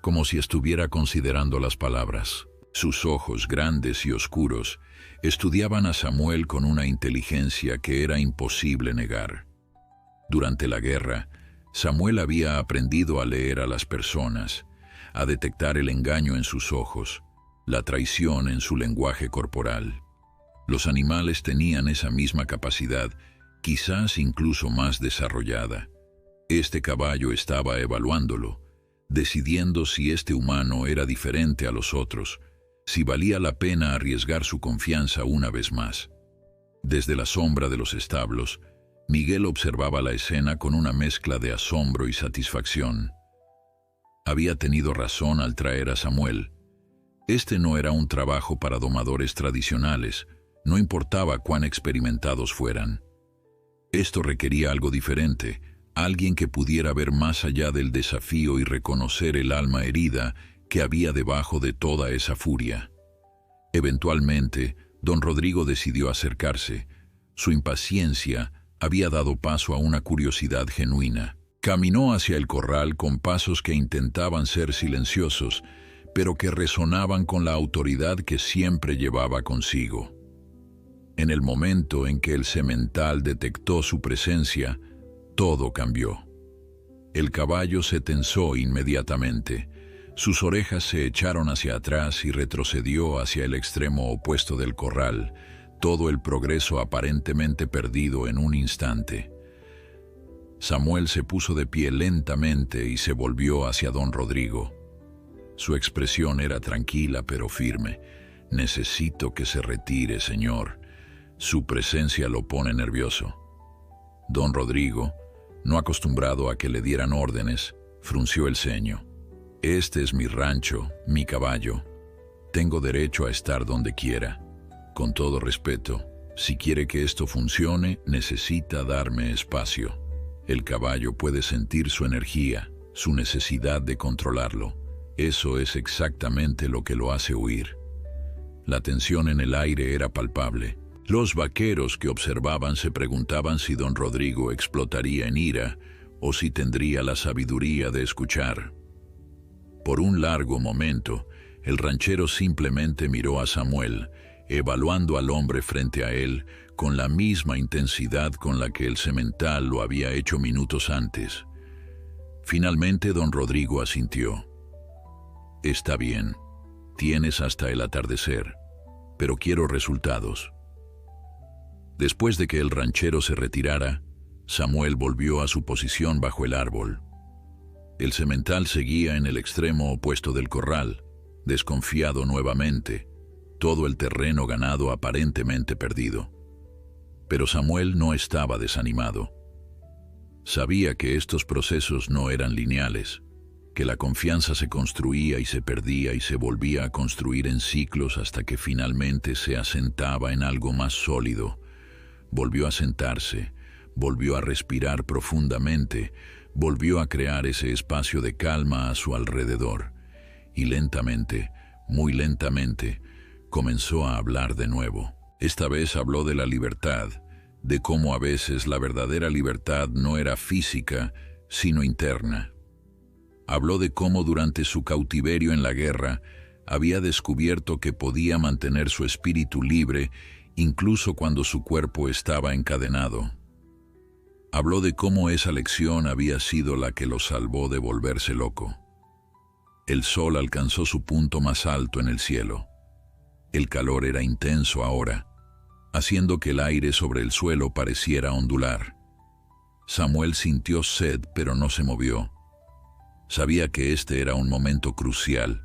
como si estuviera considerando las palabras. Sus ojos grandes y oscuros estudiaban a Samuel con una inteligencia que era imposible negar. Durante la guerra, Samuel había aprendido a leer a las personas, a detectar el engaño en sus ojos, la traición en su lenguaje corporal. Los animales tenían esa misma capacidad, quizás incluso más desarrollada. Este caballo estaba evaluándolo, decidiendo si este humano era diferente a los otros, si valía la pena arriesgar su confianza una vez más. Desde la sombra de los establos, Miguel observaba la escena con una mezcla de asombro y satisfacción. Había tenido razón al traer a Samuel. Este no era un trabajo para domadores tradicionales, no importaba cuán experimentados fueran. Esto requería algo diferente, alguien que pudiera ver más allá del desafío y reconocer el alma herida que había debajo de toda esa furia. Eventualmente, don Rodrigo decidió acercarse. Su impaciencia había dado paso a una curiosidad genuina. Caminó hacia el corral con pasos que intentaban ser silenciosos, pero que resonaban con la autoridad que siempre llevaba consigo. En el momento en que el semental detectó su presencia, todo cambió. El caballo se tensó inmediatamente. Sus orejas se echaron hacia atrás y retrocedió hacia el extremo opuesto del corral, todo el progreso aparentemente perdido en un instante. Samuel se puso de pie lentamente y se volvió hacia don Rodrigo. Su expresión era tranquila pero firme. «Necesito que se retire, señor. Su presencia lo pone nervioso». Don Rodrigo, no acostumbrado a que le dieran órdenes, frunció el ceño. «Este es mi rancho, mi caballo. Tengo derecho a estar donde quiera. Con todo respeto, si quiere que esto funcione, necesita darme espacio». El caballo puede sentir su energía, su necesidad de controlarlo. Eso es exactamente lo que lo hace huir. La tensión en el aire era palpable. Los vaqueros que observaban se preguntaban si don Rodrigo explotaría en ira o si tendría la sabiduría de escuchar. Por un largo momento, el ranchero simplemente miró a Samuel, evaluando al hombre frente a él con la misma intensidad con la que el semental lo había hecho minutos antes. Finalmente don Rodrigo asintió. «Está bien, tienes hasta el atardecer, pero quiero resultados». Después de que el ranchero se retirara, Samuel volvió a su posición bajo el árbol. El semental seguía en el extremo opuesto del corral, desconfiado nuevamente, todo el terreno ganado aparentemente perdido. Pero Samuel no estaba desanimado. Sabía que estos procesos no eran lineales, que la confianza se construía y se perdía y se volvía a construir en ciclos hasta que finalmente se asentaba en algo más sólido. Volvió a sentarse, volvió a respirar profundamente, volvió a crear ese espacio de calma a su alrededor, y lentamente, muy lentamente, comenzó a hablar de nuevo. Esta vez habló de la libertad, de cómo a veces la verdadera libertad no era física, sino interna. Habló de cómo durante su cautiverio en la guerra había descubierto que podía mantener su espíritu libre incluso cuando su cuerpo estaba encadenado. Habló de cómo esa lección había sido la que lo salvó de volverse loco. El sol alcanzó su punto más alto en el cielo. El calor era intenso ahora, haciendo que el aire sobre el suelo pareciera ondular. Samuel sintió sed, pero no se movió. Sabía que este era un momento crucial,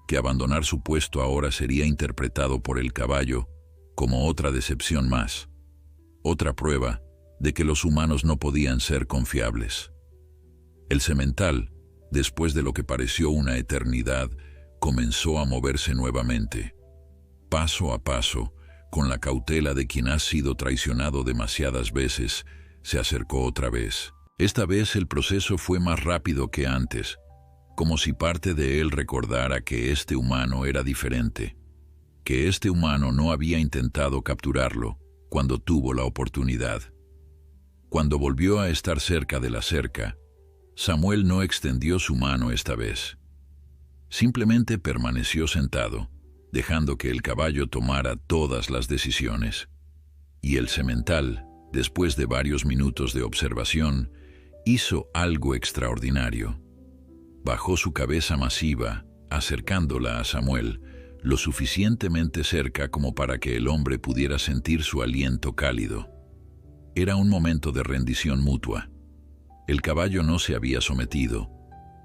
que abandonar su puesto ahora sería interpretado por el caballo como otra decepción más, otra prueba de que los humanos no podían ser confiables. El semental, después de lo que pareció una eternidad, comenzó a moverse nuevamente, paso a paso, con la cautela de quien ha sido traicionado demasiadas veces, se acercó otra vez. Esta vez el proceso fue más rápido que antes, como si parte de él recordara que este humano era diferente, que este humano no había intentado capturarlo cuando tuvo la oportunidad. Cuando volvió a estar cerca de la cerca, Samuel no extendió su mano esta vez. Simplemente permaneció sentado, dejando que el caballo tomara todas las decisiones. Y el semental, después de varios minutos de observación, hizo algo extraordinario. Bajó su cabeza masiva, acercándola a Samuel, lo suficientemente cerca como para que el hombre pudiera sentir su aliento cálido. Era un momento de rendición mutua. El caballo no se había sometido,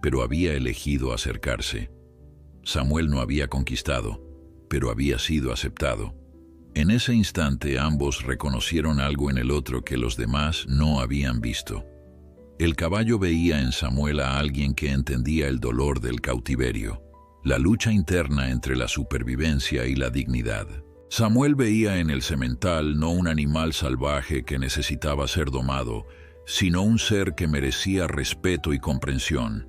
pero había elegido acercarse. Samuel no había conquistado, pero había sido aceptado. En ese instante ambos reconocieron algo en el otro que los demás no habían visto. El caballo veía en Samuel a alguien que entendía el dolor del cautiverio, la lucha interna entre la supervivencia y la dignidad. Samuel veía en el semental no un animal salvaje que necesitaba ser domado, sino un ser que merecía respeto y comprensión.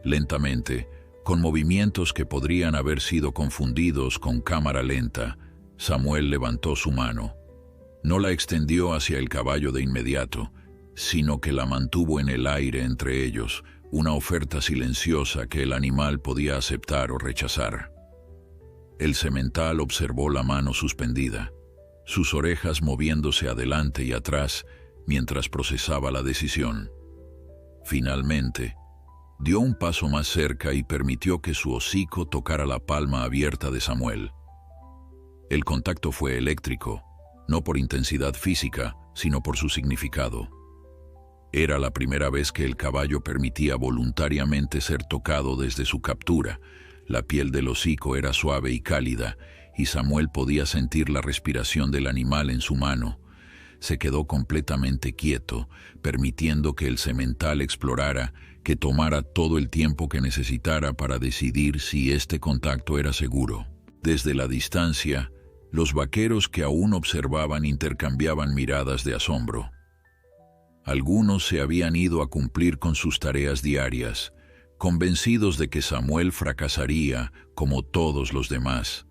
Lentamente, con movimientos que podrían haber sido confundidos con cámara lenta, Samuel levantó su mano. No la extendió hacia el caballo de inmediato, sino que la mantuvo en el aire entre ellos, una oferta silenciosa que el animal podía aceptar o rechazar. El semental observó la mano suspendida, sus orejas moviéndose adelante y atrás mientras procesaba la decisión. Finalmente, dio un paso más cerca y permitió que su hocico tocara la palma abierta de Samuel. El contacto fue eléctrico, no por intensidad física, sino por su significado. Era la primera vez que el caballo permitía voluntariamente ser tocado desde su captura. La piel del hocico era suave y cálida, y Samuel podía sentir la respiración del animal en su mano. Se quedó completamente quieto, permitiendo que el semental explorara, que tomara todo el tiempo que necesitara para decidir si este contacto era seguro. Desde la distancia, los vaqueros que aún observaban intercambiaban miradas de asombro. Algunos se habían ido a cumplir con sus tareas diarias, convencidos de que Samuel fracasaría como todos los demás.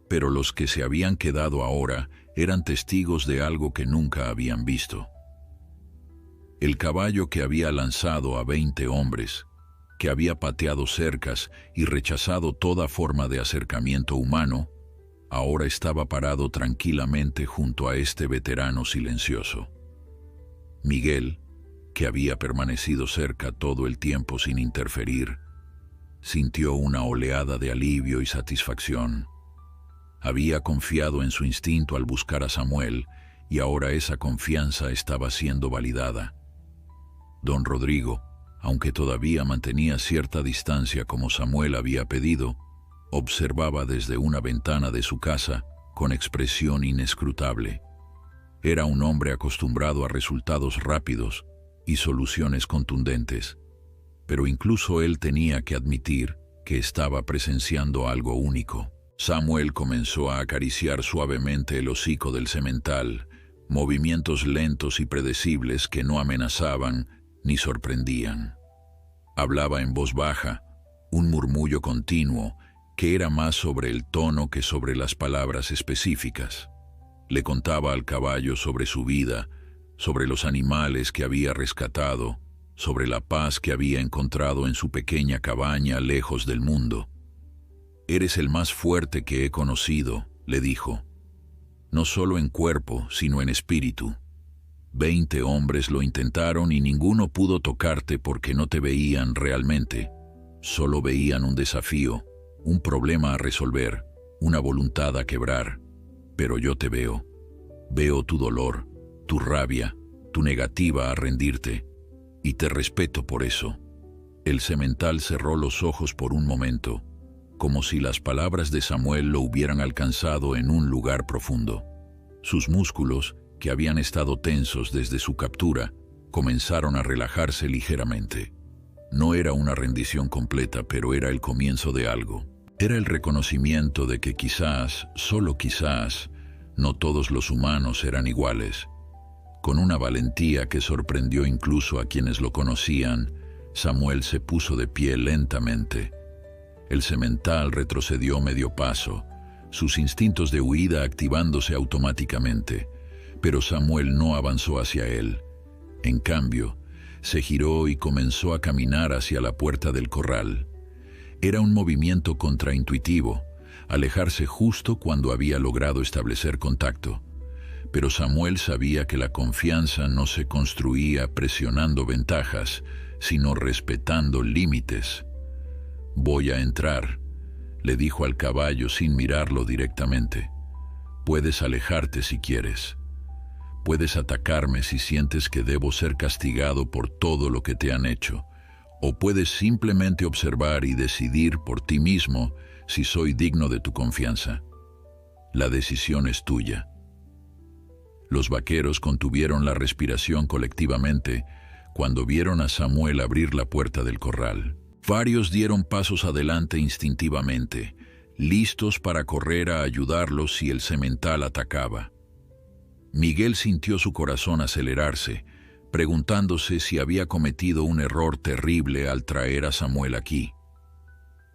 Pero los que se habían quedado ahora eran testigos de algo que nunca habían visto. El caballo que había lanzado a 20 hombres, que había pateado cercas y rechazado toda forma de acercamiento humano, ahora estaba parado tranquilamente junto a este veterano silencioso. Miguel, que había permanecido cerca todo el tiempo sin interferir, sintió una oleada de alivio y satisfacción. Había confiado en su instinto al buscar a Samuel y ahora esa confianza estaba siendo validada. Don Rodrigo, aunque todavía mantenía cierta distancia como Samuel había pedido, observaba desde una ventana de su casa con expresión inescrutable. Era un hombre acostumbrado a resultados rápidos y soluciones contundentes, pero incluso él tenía que admitir que estaba presenciando algo único. Samuel comenzó a acariciar suavemente el hocico del semental, movimientos lentos y predecibles que no amenazaban ni sorprendían. Hablaba en voz baja, un murmullo continuo que era más sobre el tono que sobre las palabras específicas. Le contaba al caballo sobre su vida, sobre los animales que había rescatado, sobre la paz que había encontrado en su pequeña cabaña lejos del mundo. «Eres el más fuerte que he conocido», le dijo, «no solo en cuerpo, sino en espíritu. 20 hombres lo intentaron y ninguno pudo tocarte porque no te veían realmente. Solo veían un desafío, un problema a resolver, una voluntad a quebrar. Pero yo te veo. Veo tu dolor, tu rabia, tu negativa a rendirte, y te respeto por eso». El semental cerró los ojos por un momento, como si las palabras de Samuel lo hubieran alcanzado en un lugar profundo. Sus músculos, que habían estado tensos desde su captura, comenzaron a relajarse ligeramente. No era una rendición completa, pero era el comienzo de algo. Era el reconocimiento de que quizás, solo quizás, no todos los humanos eran iguales. Con una valentía que sorprendió incluso a quienes lo conocían, Samuel se puso de pie lentamente. El semental retrocedió medio paso, sus instintos de huida activándose automáticamente, pero Samuel no avanzó hacia él. En cambio, se giró y comenzó a caminar hacia la puerta del corral. Era un movimiento contraintuitivo, alejarse justo cuando había logrado establecer contacto. Pero Samuel sabía que la confianza no se construía presionando ventajas, sino respetando límites. «Voy a entrar», le dijo al caballo sin mirarlo directamente. «Puedes alejarte si quieres. Puedes atacarme si sientes que debo ser castigado por todo lo que te han hecho, o puedes simplemente observar y decidir por ti mismo si soy digno de tu confianza. La decisión es tuya». Los vaqueros contuvieron la respiración colectivamente cuando vieron a Samuel abrir la puerta del corral. Varios dieron pasos adelante instintivamente, listos para correr a ayudarlos si el semental atacaba. Miguel sintió su corazón acelerarse, preguntándose si había cometido un error terrible al traer a Samuel aquí.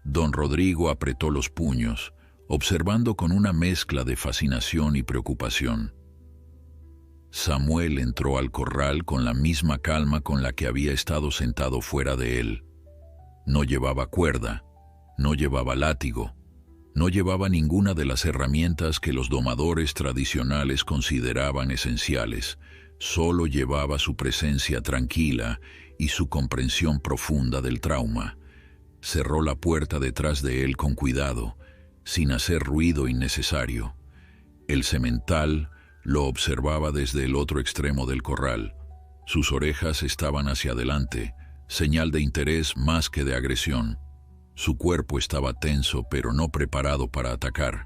Don Rodrigo apretó los puños, observando con una mezcla de fascinación y preocupación. Samuel entró al corral con la misma calma con la que había estado sentado fuera de él. No llevaba cuerda, no llevaba látigo, no llevaba ninguna de las herramientas que los domadores tradicionales consideraban esenciales, solo llevaba su presencia tranquila y su comprensión profunda del trauma. Cerró la puerta detrás de él con cuidado, sin hacer ruido innecesario. El semental lo observaba desde el otro extremo del corral. Sus orejas estaban hacia adelante, señal de interés más que de agresión. Su cuerpo estaba tenso, pero no preparado para atacar.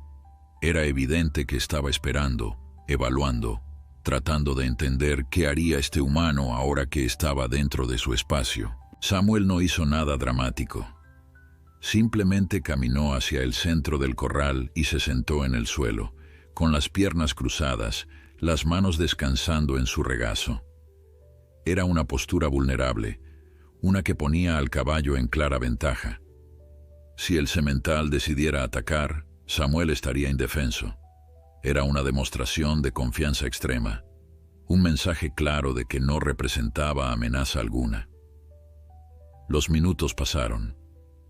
Era evidente que estaba esperando, evaluando, tratando de entender qué haría este humano ahora que estaba dentro de su espacio. Samuel no hizo nada dramático. Simplemente caminó hacia el centro del corral y se sentó en el suelo, con las piernas cruzadas, las manos descansando en su regazo. Era una postura vulnerable, una que ponía al caballo en clara ventaja. Si el semental decidiera atacar, Samuel estaría indefenso. Era una demostración de confianza extrema, un mensaje claro de que no representaba amenaza alguna. Los minutos pasaron.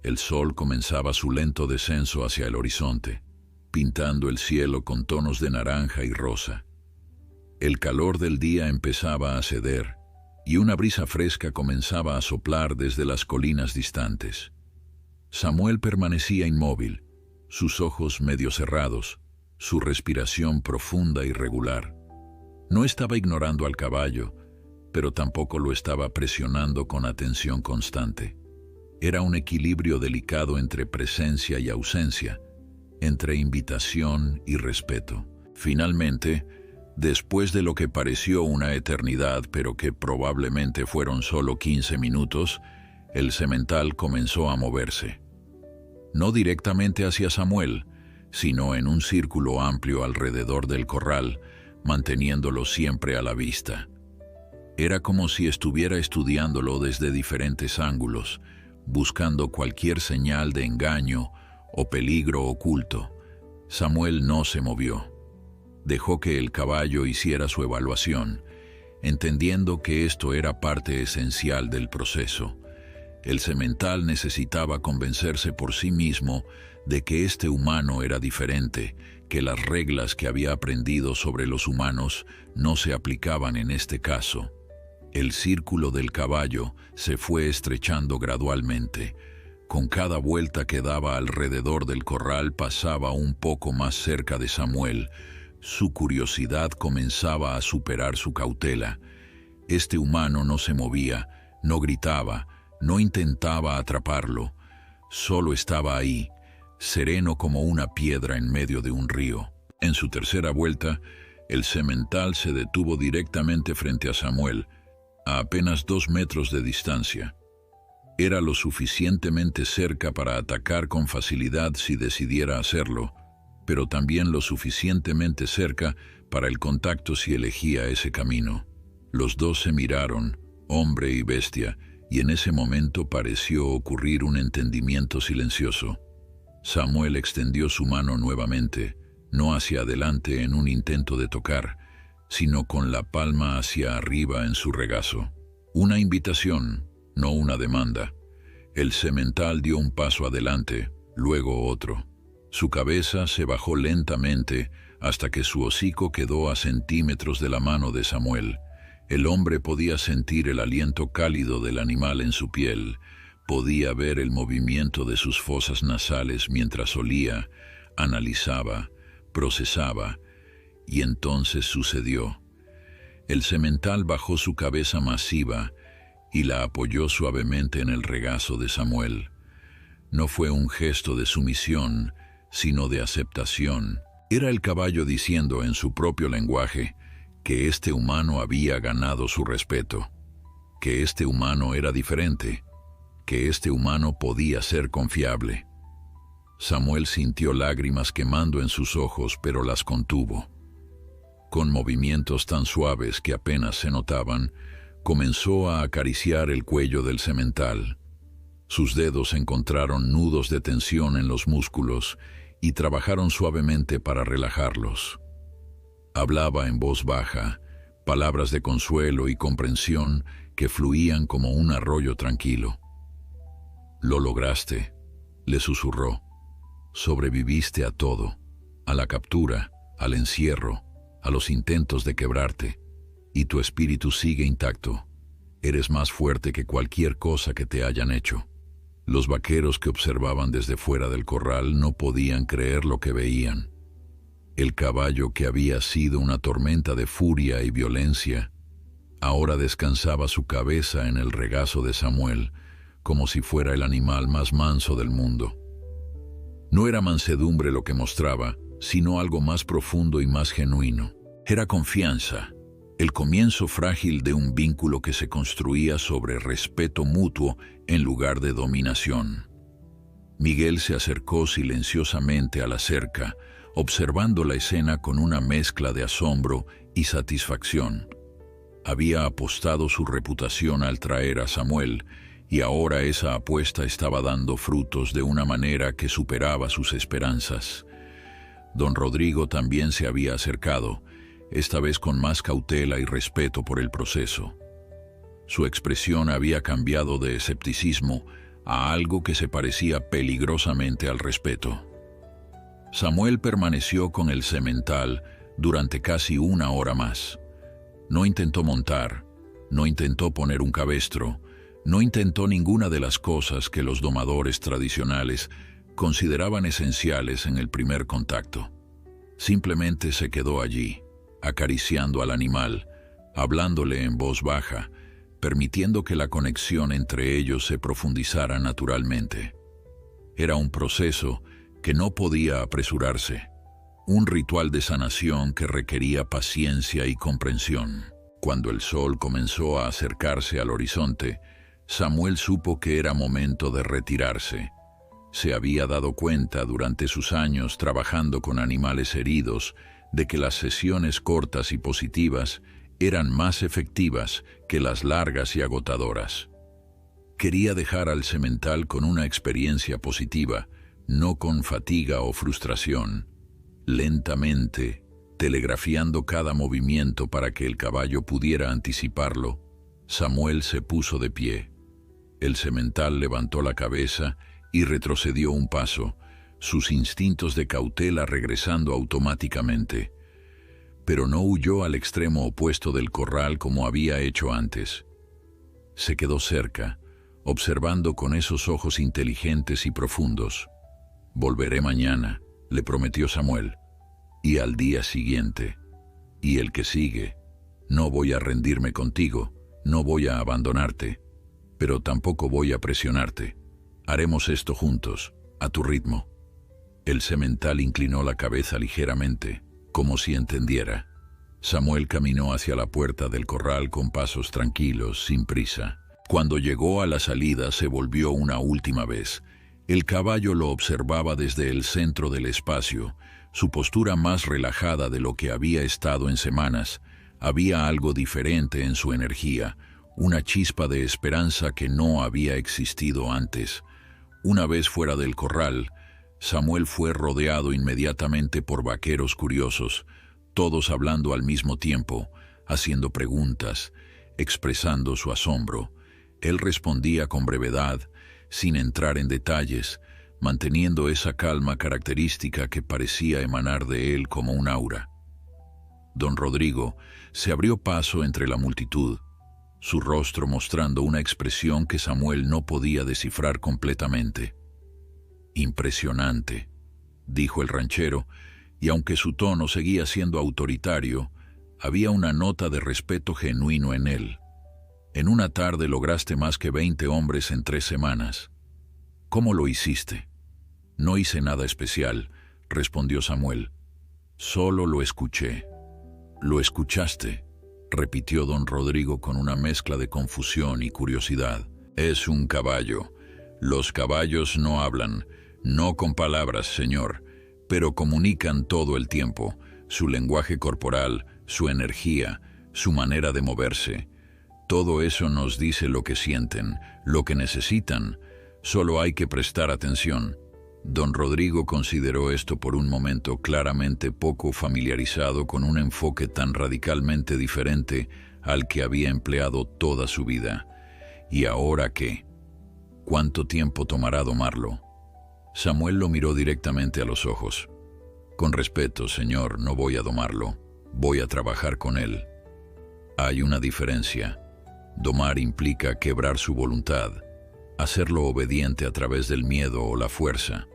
El sol comenzaba su lento descenso hacia el horizonte, pintando el cielo con tonos de naranja y rosa. El calor del día empezaba a ceder, y una brisa fresca comenzaba a soplar desde las colinas distantes. Samuel permanecía inmóvil, sus ojos medio cerrados, su respiración profunda y regular. No estaba ignorando al caballo, pero tampoco lo estaba presionando con atención constante. Era un equilibrio delicado entre presencia y ausencia, entre invitación y respeto. Finalmente, después de lo que pareció una eternidad, pero que probablemente fueron solo 15 minutos, el semental comenzó a moverse. No directamente hacia Samuel, sino en un círculo amplio alrededor del corral, manteniéndolo siempre a la vista. Era como si estuviera estudiándolo desde diferentes ángulos, buscando cualquier señal de engaño o peligro oculto. Samuel no se movió. Dejó que el caballo hiciera su evaluación, entendiendo que esto era parte esencial del proceso. El semental necesitaba convencerse por sí mismo de que este humano era diferente, que las reglas que había aprendido sobre los humanos no se aplicaban en este caso. El círculo del caballo se fue estrechando gradualmente. Con cada vuelta que daba alrededor del corral pasaba un poco más cerca de Samuel. Su curiosidad comenzaba a superar su cautela. Este humano no se movía, no gritaba, no intentaba atraparlo. Solo estaba ahí, sereno como una piedra en medio de un río. En su tercera vuelta, el semental se detuvo directamente frente a Samuel, a apenas 2 metros de distancia. Era lo suficientemente cerca para atacar con facilidad si decidiera hacerlo, pero también lo suficientemente cerca para el contacto si elegía ese camino. Los dos se miraron, hombre y bestia, y en ese momento pareció ocurrir un entendimiento silencioso. Samuel extendió su mano nuevamente, no hacia adelante en un intento de tocar, sino con la palma hacia arriba en su regazo. Una invitación, no una demanda. El semental dio un paso adelante, luego otro. Su cabeza se bajó lentamente hasta que su hocico quedó a centímetros de la mano de Samuel. El hombre podía sentir el aliento cálido del animal en su piel, podía ver el movimiento de sus fosas nasales mientras olía, analizaba, procesaba, y entonces sucedió. El semental bajó su cabeza masiva y la apoyó suavemente en el regazo de Samuel. No fue un gesto de sumisión, sino de aceptación. Era el caballo diciendo en su propio lenguaje que este humano había ganado su respeto, que este humano era diferente, que este humano podía ser confiable. Samuel sintió lágrimas quemando en sus ojos, pero las contuvo. Con movimientos tan suaves que apenas se notaban, comenzó a acariciar el cuello del semental. Sus dedos encontraron nudos de tensión en los músculos y trabajaron suavemente para relajarlos. Hablaba en voz baja, palabras de consuelo y comprensión que fluían como un arroyo tranquilo. «Lo lograste», le susurró. «Sobreviviste a todo, a la captura, al encierro, a los intentos de quebrarte, y tu espíritu sigue intacto. Eres más fuerte que cualquier cosa que te hayan hecho». Los vaqueros que observaban desde fuera del corral no podían creer lo que veían. El caballo que había sido una tormenta de furia y violencia, ahora descansaba su cabeza en el regazo de Samuel, como si fuera el animal más manso del mundo. No era mansedumbre lo que mostraba, sino algo más profundo y más genuino. Era confianza, el comienzo frágil de un vínculo que se construía sobre respeto mutuo en lugar de dominación. Miguel se acercó silenciosamente a la cerca, observando la escena con una mezcla de asombro y satisfacción. Había apostado su reputación al traer a Samuel, y ahora esa apuesta estaba dando frutos de una manera que superaba sus esperanzas. Don Rodrigo también se había acercado, esta vez con más cautela y respeto por el proceso. Su expresión había cambiado de escepticismo a algo que se parecía peligrosamente al respeto. Samuel permaneció con el semental durante casi 1 hora más. No intentó montar, no intentó poner un cabestro, no intentó ninguna de las cosas que los domadores tradicionales consideraban esenciales en el primer contacto. Simplemente se quedó allí, acariciando al animal, hablándole en voz baja, permitiendo que la conexión entre ellos se profundizara naturalmente. Era un proceso que no podía apresurarse, un ritual de sanación que requería paciencia y comprensión. Cuando el sol comenzó a acercarse al horizonte, Samuel supo que era momento de retirarse. Se había dado cuenta durante sus años trabajando con animales heridos de que las sesiones cortas y positivas eran más efectivas que las largas y agotadoras. Quería dejar al semental con una experiencia positiva, no con fatiga o frustración. Lentamente, telegrafiando cada movimiento para que el caballo pudiera anticiparlo, Samuel se puso de pie. El semental levantó la cabeza y retrocedió un paso, sus instintos de cautela regresando automáticamente. Pero no huyó al extremo opuesto del corral como había hecho antes. Se quedó cerca, observando con esos ojos inteligentes y profundos. «Volveré mañana», le prometió Samuel, «y al día siguiente, y el que sigue. No voy a rendirme contigo, no voy a abandonarte, pero tampoco voy a presionarte. Haremos esto juntos, a tu ritmo». El semental inclinó la cabeza ligeramente, como si entendiera. Samuel caminó hacia la puerta del corral con pasos tranquilos, sin prisa. Cuando llegó a la salida se volvió una última vez. El caballo lo observaba desde el centro del espacio, su postura más relajada de lo que había estado en semanas. Había algo diferente en su energía, una chispa de esperanza que no había existido antes. Una vez fuera del corral, Samuel fue rodeado inmediatamente por vaqueros curiosos, todos hablando al mismo tiempo, haciendo preguntas, expresando su asombro. Él respondía con brevedad, sin entrar en detalles, manteniendo esa calma característica que parecía emanar de él como un aura. Don Rodrigo se abrió paso entre la multitud, su rostro mostrando una expresión que Samuel no podía descifrar completamente. «Impresionante», dijo el ranchero, y aunque su tono seguía siendo autoritario, había una nota de respeto genuino en él. «En una tarde lograste más que 20 hombres en 3 semanas. ¿Cómo lo hiciste?» «No hice nada especial», respondió Samuel. «Solo lo escuché». «¿Lo escuchaste?», repitió don Rodrigo con una mezcla de confusión y curiosidad. «Es un caballo. Los caballos no hablan, no con palabras, señor, pero comunican todo el tiempo, su lenguaje corporal, su energía, su manera de moverse. Todo eso nos dice lo que sienten, lo que necesitan. Solo hay que prestar atención». Don Rodrigo consideró esto por un momento, claramente poco familiarizado con un enfoque tan radicalmente diferente al que había empleado toda su vida. ¿Y ahora qué? ¿Cuánto tiempo tomará domarlo? Samuel lo miró directamente a los ojos. «Con respeto, señor, no voy a domarlo. Voy a trabajar con él. Hay una diferencia. Domar implica quebrar su voluntad, hacerlo obediente a través del miedo o la fuerza.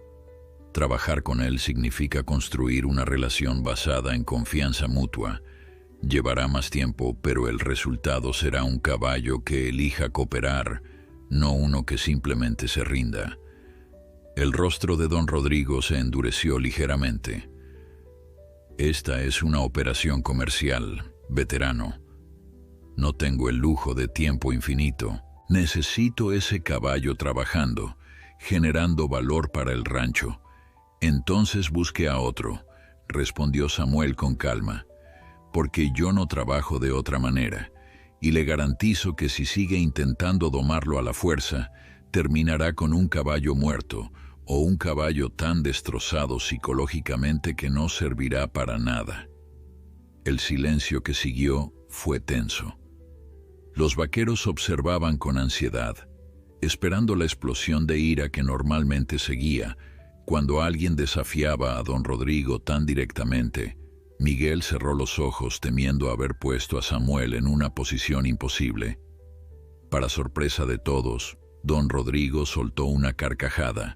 Trabajar con él significa construir una relación basada en confianza mutua. Llevará más tiempo, pero el resultado será un caballo que elija cooperar, no uno que simplemente se rinda». El rostro de don Rodrigo se endureció ligeramente. «Esta es una operación comercial, veterano. No tengo el lujo de tiempo infinito. Necesito ese caballo trabajando, generando valor para el rancho. Entonces busque a otro», respondió Samuel con calma, «porque yo no trabajo de otra manera, y le garantizo que si sigue intentando domarlo a la fuerza, terminará con un caballo muerto o un caballo tan destrozado psicológicamente que no servirá para nada. El silencio que siguió fue tenso. Los vaqueros observaban con ansiedad, esperando la explosión de ira que normalmente seguía cuando alguien desafiaba a don Rodrigo tan directamente. Miguel cerró los ojos temiendo haber puesto a Samuel en una posición imposible. Para sorpresa de todos, don Rodrigo soltó una carcajada.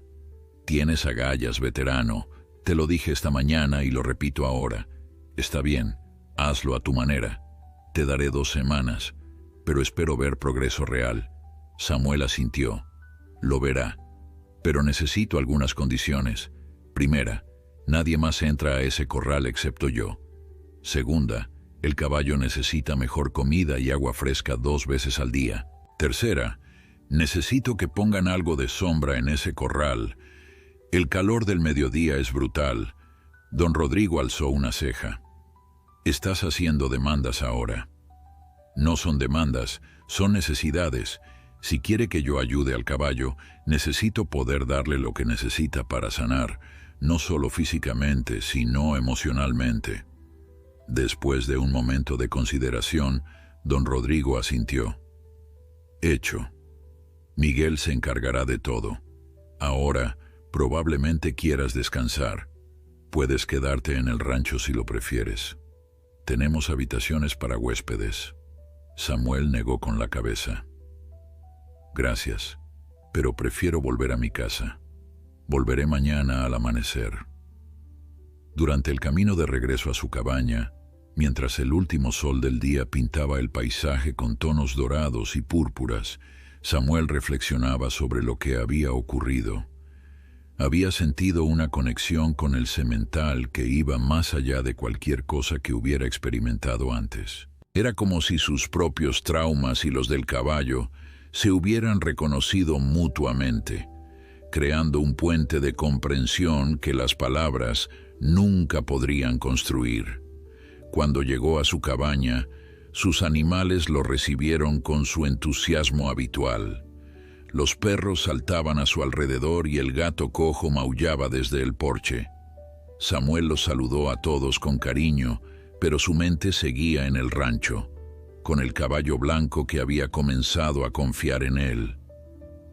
«Tienes agallas, veterano. Te lo dije esta mañana y lo repito ahora. Está bien, hazlo a tu manera. Te daré 2 semanas, pero espero ver progreso real». Samuel asintió. «Lo verá, pero necesito algunas condiciones. Primera, nadie más entra a ese corral excepto yo. Segunda, el caballo necesita mejor comida y agua fresca 2 veces al día. Tercera, necesito que pongan algo de sombra en ese corral. El calor del mediodía es brutal». Don Rodrigo alzó una ceja. «Estás haciendo demandas ahora». «No son demandas, son necesidades. Si quiere que yo ayude al caballo, necesito poder darle lo que necesita para sanar, no solo físicamente, sino emocionalmente». Después de un momento de consideración, don Rodrigo asintió. «Hecho. Miguel se encargará de todo. Ahora, probablemente quieras descansar. Puedes quedarte en el rancho si lo prefieres. Tenemos habitaciones para huéspedes». Samuel negó con la cabeza. «Gracias, pero prefiero volver a mi casa. Volveré mañana al amanecer». Durante el camino de regreso a su cabaña, mientras el último sol del día pintaba el paisaje con tonos dorados y púrpuras, Samuel reflexionaba sobre lo que había ocurrido. Había sentido una conexión con el semental que iba más allá de cualquier cosa que hubiera experimentado antes. Era como si sus propios traumas y los del caballo se hubieran reconocido mutuamente, creando un puente de comprensión que las palabras nunca podrían construir. Cuando llegó a su cabaña, sus animales lo recibieron con su entusiasmo habitual. Los perros saltaban a su alrededor y el gato cojo maullaba desde el porche. Samuel los saludó a todos con cariño, pero su mente seguía en el rancho, con el caballo blanco que había comenzado a confiar en él.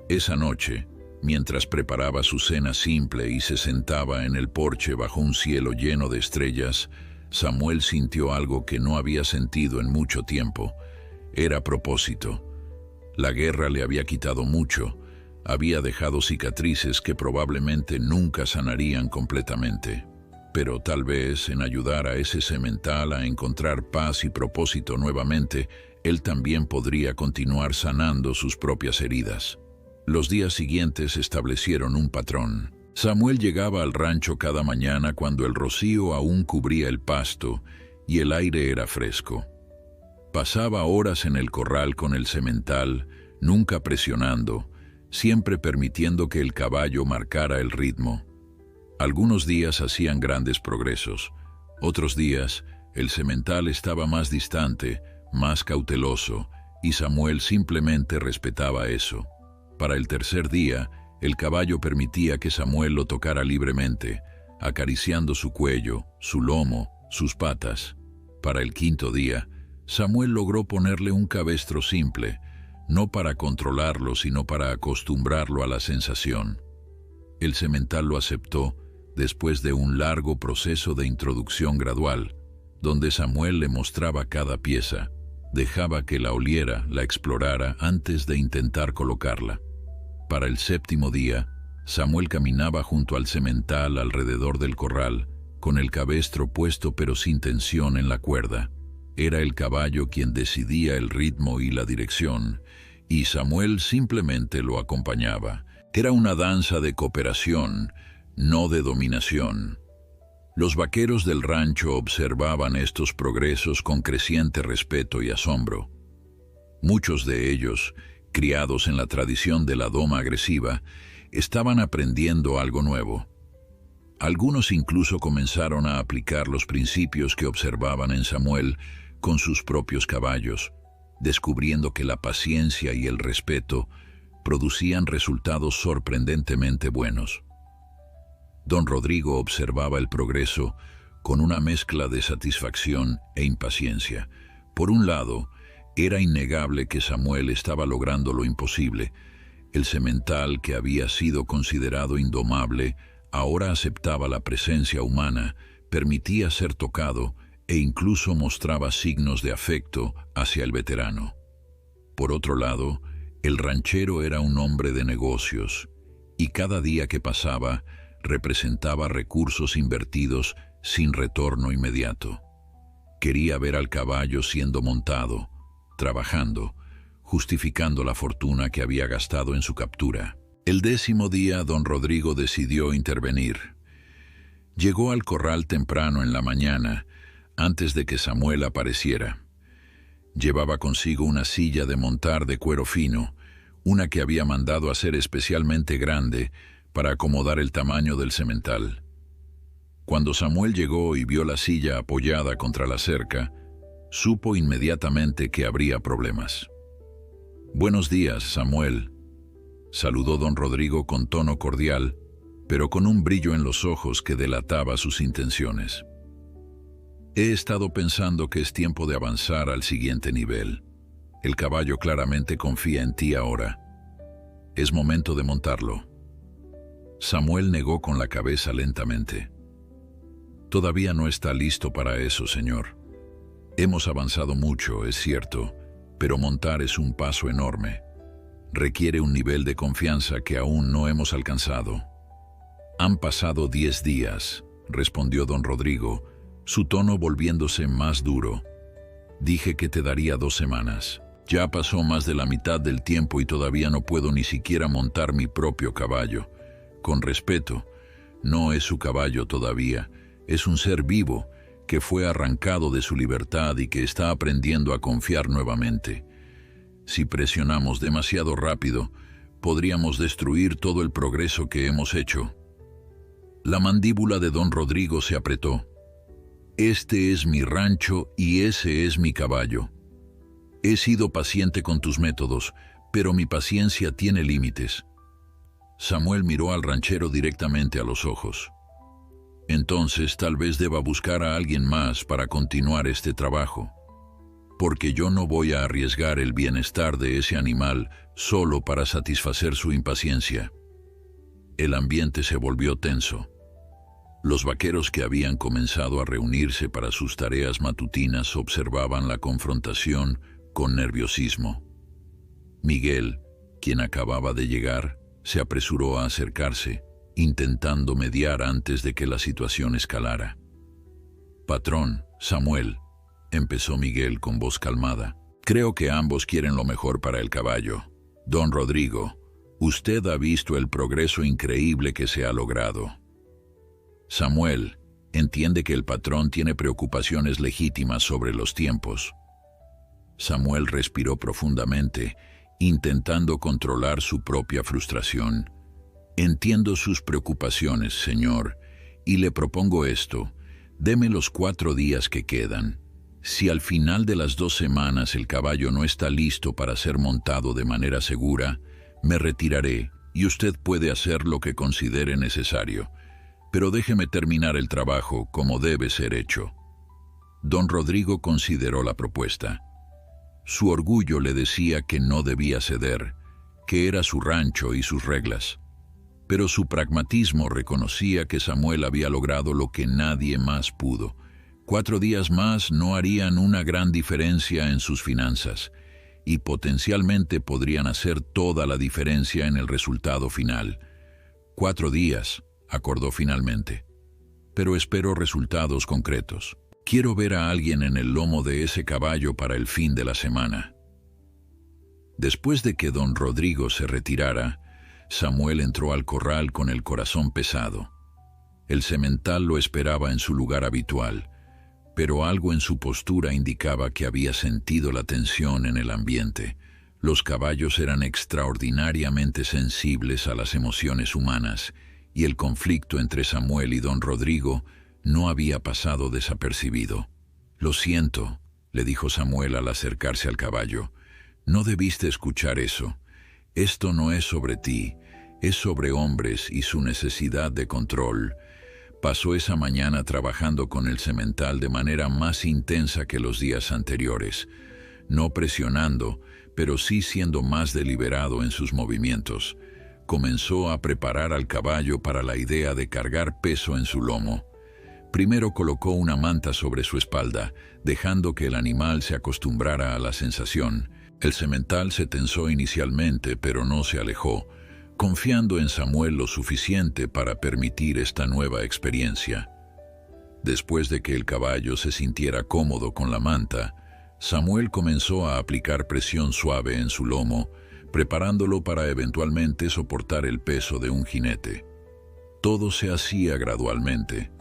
Esa noche, mientras preparaba su cena simple y se sentaba en el porche bajo un cielo lleno de estrellas, Samuel sintió algo que no había sentido en mucho tiempo. Era propósito. La guerra le había quitado mucho, había dejado cicatrices que probablemente nunca sanarían completamente. Pero tal vez en ayudar a ese semental a encontrar paz y propósito nuevamente, él también podría continuar sanando sus propias heridas. Los días siguientes establecieron un patrón. Samuel llegaba al rancho cada mañana cuando el rocío aún cubría el pasto y el aire era fresco. Pasaba horas en el corral con el semental, nunca presionando, siempre permitiendo que el caballo marcara el ritmo. Algunos días hacían grandes progresos, otros días el semental estaba más distante, más cauteloso, y Samuel simplemente respetaba eso. Para el tercer día, el caballo permitía que Samuel lo tocara libremente, acariciando su cuello, su lomo, sus patas. Para el quinto día, Samuel logró ponerle un cabestro simple, no para controlarlo, sino para acostumbrarlo a la sensación. El semental lo aceptó después de un largo proceso de introducción gradual, donde Samuel le mostraba cada pieza, dejaba que la oliera, la explorara antes de intentar colocarla. Para el séptimo día, Samuel caminaba junto al semental alrededor del corral, con el cabestro puesto pero sin tensión en la cuerda. Era el caballo quien decidía el ritmo y la dirección, y Samuel simplemente lo acompañaba. Era una danza de cooperación, no de dominación. Los vaqueros del rancho observaban estos progresos con creciente respeto y asombro. Muchos de ellos, criados en la tradición de la doma agresiva, estaban aprendiendo algo nuevo. Algunos incluso comenzaron a aplicar los principios que observaban en Samuel con sus propios caballos. descubriendo que la paciencia y el respeto producían resultados sorprendentemente buenos. Don Rodrigo observaba el progreso con una mezcla de satisfacción e impaciencia. Por un lado, era innegable que Samuel estaba logrando lo imposible. El semental, que había sido considerado indomable, ahora aceptaba la presencia humana, permitía ser tocado e incluso mostraba signos de afecto hacia el veterano. Por otro lado, el ranchero era un hombre de negocios, y cada día que pasaba representaba recursos invertidos sin retorno inmediato. Quería ver al caballo siendo montado, trabajando, justificando la fortuna que había gastado en su captura. El 10º día, don Rodrigo decidió intervenir. Llegó al corral temprano en la mañana, antes de que Samuel apareciera. Llevaba consigo una silla de montar de cuero fino, una que había mandado hacer especialmente grande para acomodar el tamaño del semental. Cuando Samuel llegó y vio la silla apoyada contra la cerca, supo inmediatamente que habría problemas. «Buenos días, Samuel», saludó don Rodrigo con tono cordial, pero con un brillo en los ojos que delataba sus intenciones. «He estado pensando que es tiempo de avanzar al siguiente nivel. El caballo claramente confía en ti ahora. Es momento de montarlo». Samuel negó con la cabeza lentamente. «Todavía no está listo para eso, señor. Hemos avanzado mucho, es cierto, pero montar es un paso enorme. Requiere un nivel de confianza que aún no hemos alcanzado». «Han pasado 10 días», respondió don Rodrigo, su tono volviéndose más duro. «Dije que te daría 2 semanas. Ya pasó más de la mitad del tiempo y todavía no puedo ni siquiera montar mi propio caballo. Con respeto, no es su caballo todavía, es un ser vivo que fue arrancado de su libertad y que está aprendiendo a confiar nuevamente. Si presionamos demasiado rápido, podríamos destruir todo el progreso que hemos hecho». La mandíbula de don Rodrigo se apretó. «Este es mi rancho y ese es mi caballo. He sido paciente con tus métodos, pero mi paciencia tiene límites». Samuel miró al ranchero directamente a los ojos. «Entonces tal vez deba buscar a alguien más para continuar este trabajo, porque yo no voy a arriesgar el bienestar de ese animal solo para satisfacer su impaciencia». El ambiente se volvió tenso. Los vaqueros que habían comenzado a reunirse para sus tareas matutinas observaban la confrontación con nerviosismo. Miguel, quien acababa de llegar, se apresuró a acercarse, intentando mediar antes de que la situación escalara. «Patrón, Samuel», empezó Miguel con voz calmada, «creo que ambos quieren lo mejor para el caballo. Don Rodrigo, usted ha visto el progreso increíble que se ha logrado. Samuel entiende que el patrón tiene preocupaciones legítimas sobre los tiempos». Samuel respiró profundamente, intentando controlar su propia frustración. «Entiendo sus preocupaciones, señor, y le propongo esto. Deme los 4 días que quedan. Si al final de las 2 semanas el caballo no está listo para ser montado de manera segura, me retiraré y usted puede hacer lo que considere necesario. Pero déjeme terminar el trabajo como debe ser hecho». Don Rodrigo consideró la propuesta. Su orgullo le decía que no debía ceder, que era su rancho y sus reglas. Pero su pragmatismo reconocía que Samuel había logrado lo que nadie más pudo. 4 días más no harían una gran diferencia en sus finanzas, y potencialmente podrían hacer toda la diferencia en el resultado final. 4 días, acordó finalmente. Pero espero resultados concretos. Quiero ver a alguien en el lomo de ese caballo para el fin de la semana. Después de que don Rodrigo se retirara, Samuel entró al corral con el corazón pesado. El semental lo esperaba en su lugar habitual, pero algo en su postura indicaba que había sentido la tensión en el ambiente. Los caballos eran extraordinariamente sensibles a las emociones humanas, y el conflicto entre Samuel y don Rodrigo no había pasado desapercibido. «Lo siento», le dijo Samuel al acercarse al caballo. No debiste escuchar eso. Esto no es sobre ti, es sobre hombres y su necesidad de control. Pasó esa mañana trabajando con el semental de manera más intensa que los días anteriores, no presionando, pero sí siendo más deliberado en sus movimientos. Comenzó a preparar al caballo para la idea de cargar peso en su lomo. Primero colocó una manta sobre su espalda, dejando que el animal se acostumbrara a la sensación. El semental se tensó inicialmente, pero no se alejó, confiando en Samuel lo suficiente para permitir esta nueva experiencia. Después de que el caballo se sintiera cómodo con la manta, Samuel comenzó a aplicar presión suave en su lomo, preparándolo para eventualmente soportar el peso de un jinete. Todo se hacía gradualmente,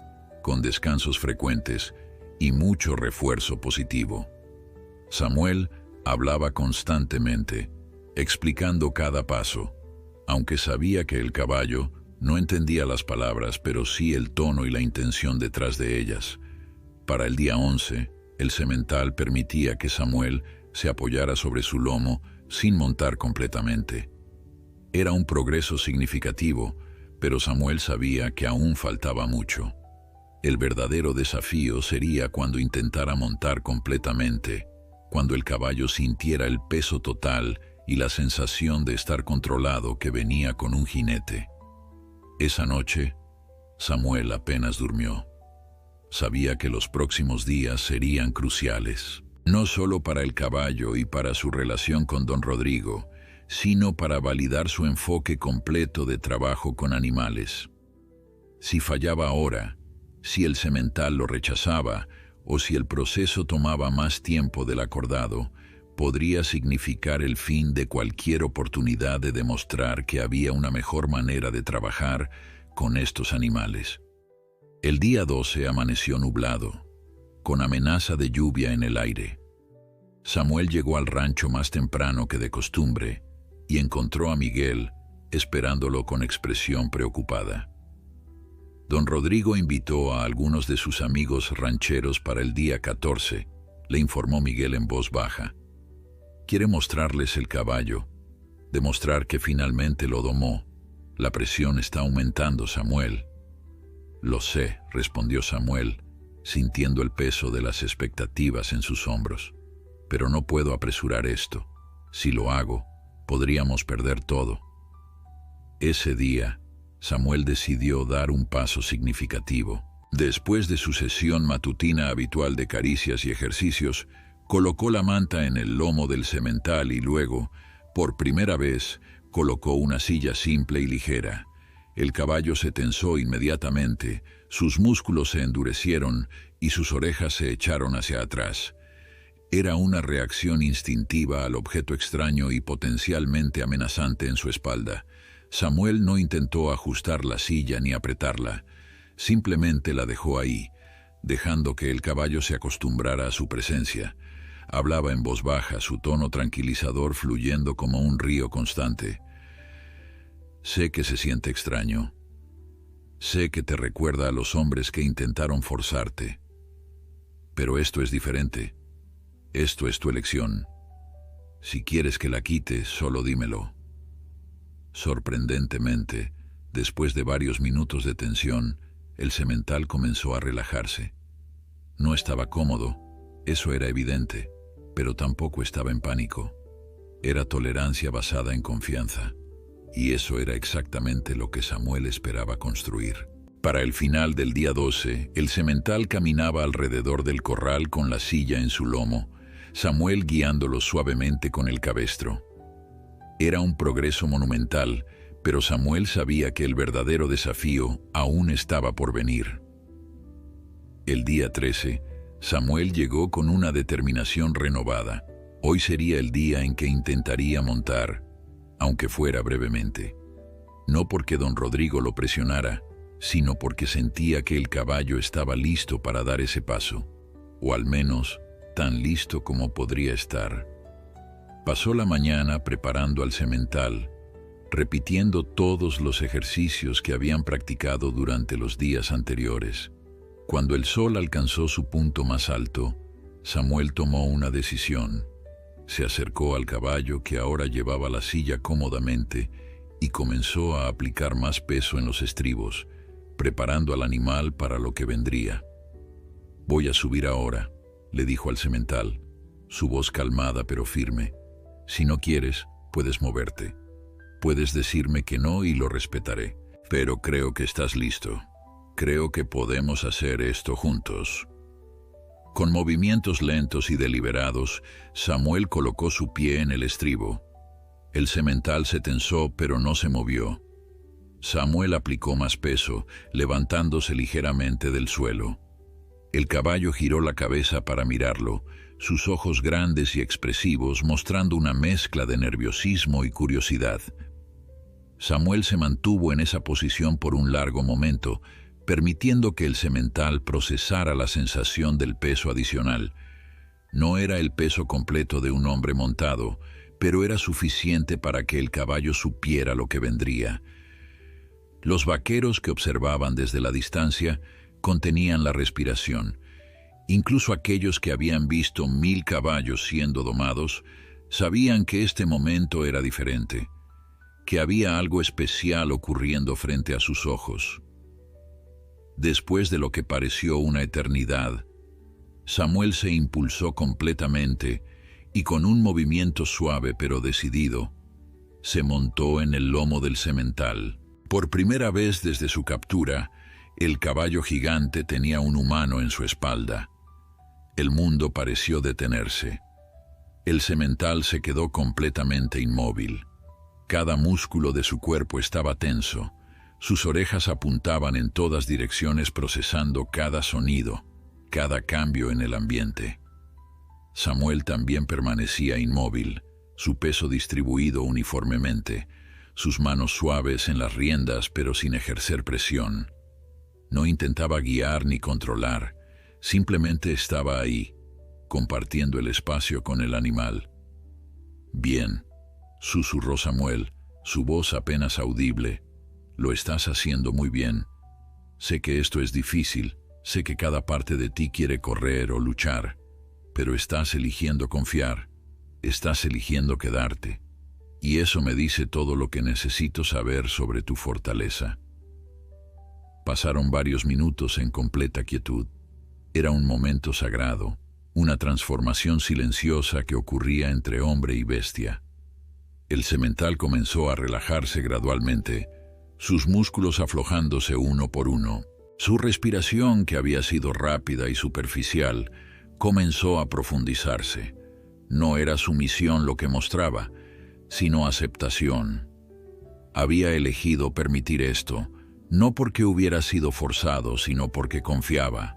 con descansos frecuentes y mucho refuerzo positivo. Samuel hablaba constantemente, explicando cada paso, aunque sabía que el caballo no entendía las palabras, pero sí el tono y la intención detrás de ellas. Para el día 11, el semental permitía que Samuel se apoyara sobre su lomo sin montar completamente. Era un progreso significativo, pero Samuel sabía que aún faltaba mucho. El verdadero desafío sería cuando intentara montar completamente, cuando el caballo sintiera el peso total y la sensación de estar controlado que venía con un jinete. Esa noche, Samuel apenas durmió. Sabía que los próximos días serían cruciales, no solo para el caballo y para su relación con don Rodrigo, sino para validar su enfoque completo de trabajo con animales. Si fallaba ahora, si el semental lo rechazaba o si el proceso tomaba más tiempo del acordado, podría significar el fin de cualquier oportunidad de demostrar que había una mejor manera de trabajar con estos animales. El día 12 amaneció nublado, con amenaza de lluvia en el aire. Samuel llegó al rancho más temprano que de costumbre y encontró a Miguel esperándolo con expresión preocupada. Don Rodrigo invitó a algunos de sus amigos rancheros para el día 14, le informó Miguel en voz baja. Quiere mostrarles el caballo, demostrar que finalmente lo domó. La presión está aumentando, Samuel. Lo sé, respondió Samuel, sintiendo el peso de las expectativas en sus hombros. Pero no puedo apresurar esto. Si lo hago, podríamos perder todo. Ese día, Samuel decidió dar un paso significativo. Después de su sesión matutina habitual de caricias y ejercicios, colocó la manta en el lomo del semental y luego, por primera vez, colocó una silla simple y ligera. El caballo se tensó inmediatamente, sus músculos se endurecieron y sus orejas se echaron hacia atrás. Era una reacción instintiva al objeto extraño y potencialmente amenazante en su espalda. Samuel no intentó ajustar la silla ni apretarla, simplemente la dejó ahí, dejando que el caballo se acostumbrara a su presencia. Hablaba en voz baja, su tono tranquilizador fluyendo como un río constante. Sé que se siente extraño. Sé que te recuerda a los hombres que intentaron forzarte. Pero esto es diferente. Esto es tu elección. Si quieres que la quite, solo dímelo. Sorprendentemente, después de varios minutos de tensión, el semental comenzó a relajarse. No estaba cómodo, eso era evidente, pero tampoco estaba en pánico. Era tolerancia basada en confianza, y eso era exactamente lo que Samuel esperaba construir. Para el final del día 12, el semental caminaba alrededor del corral con la silla en su lomo, Samuel guiándolo suavemente con el cabestro. Era un progreso monumental, pero Samuel sabía que el verdadero desafío aún estaba por venir. El día 13, Samuel llegó con una determinación renovada. Hoy sería el día en que intentaría montar, aunque fuera brevemente. No porque don Rodrigo lo presionara, sino porque sentía que el caballo estaba listo para dar ese paso, o al menos tan listo como podría estar. Pasó la mañana preparando al semental, repitiendo todos los ejercicios que habían practicado durante los días anteriores. Cuando el sol alcanzó su punto más alto, Samuel tomó una decisión. Se acercó al caballo que ahora llevaba la silla cómodamente y comenzó a aplicar más peso en los estribos, preparando al animal para lo que vendría. «Voy a subir ahora», le dijo al semental, su voz calmada pero firme. «Si no quieres, puedes moverte. Puedes decirme que no y lo respetaré. Pero creo que estás listo. Creo que podemos hacer esto juntos». Con movimientos lentos y deliberados, Samuel colocó su pie en el estribo. El semental se tensó, pero no se movió. Samuel aplicó más peso, levantándose ligeramente del suelo. El caballo giró la cabeza para mirarlo, sus ojos grandes y expresivos mostrando una mezcla de nerviosismo y curiosidad. Samuel se mantuvo en esa posición por un largo momento, permitiendo que el semental procesara la sensación del peso adicional. No era el peso completo de un hombre montado, pero era suficiente para que el caballo supiera lo que vendría. Los vaqueros que observaban desde la distancia contenían la respiración. Incluso aquellos que habían visto 1000 caballos siendo domados sabían que este momento era diferente, que había algo especial ocurriendo frente a sus ojos. Después de lo que pareció una eternidad, Samuel se impulsó completamente y con un movimiento suave pero decidido, se montó en el lomo del semental. Por primera vez desde su captura, el caballo gigante tenía un humano en su espalda. El mundo pareció detenerse. El semental se quedó completamente inmóvil. Cada músculo de su cuerpo estaba tenso. Sus orejas apuntaban en todas direcciones procesando cada sonido, cada cambio en el ambiente. Samuel también permanecía inmóvil, su peso distribuido uniformemente, sus manos suaves en las riendas pero sin ejercer presión. No intentaba guiar ni controlar, simplemente estaba ahí, compartiendo el espacio con el animal. «Bien», susurró Samuel, su voz apenas audible. «Lo estás haciendo muy bien. Sé que esto es difícil, sé que cada parte de ti quiere correr o luchar, pero estás eligiendo confiar, estás eligiendo quedarte. Y eso me dice todo lo que necesito saber sobre tu fortaleza». Pasaron varios minutos en completa quietud. Era un momento sagrado, una transformación silenciosa que ocurría entre hombre y bestia. El semental comenzó a relajarse gradualmente, sus músculos aflojándose uno por uno. Su respiración, que había sido rápida y superficial, comenzó a profundizarse. No era sumisión lo que mostraba, sino aceptación. Había elegido permitir esto, no porque hubiera sido forzado, sino porque confiaba.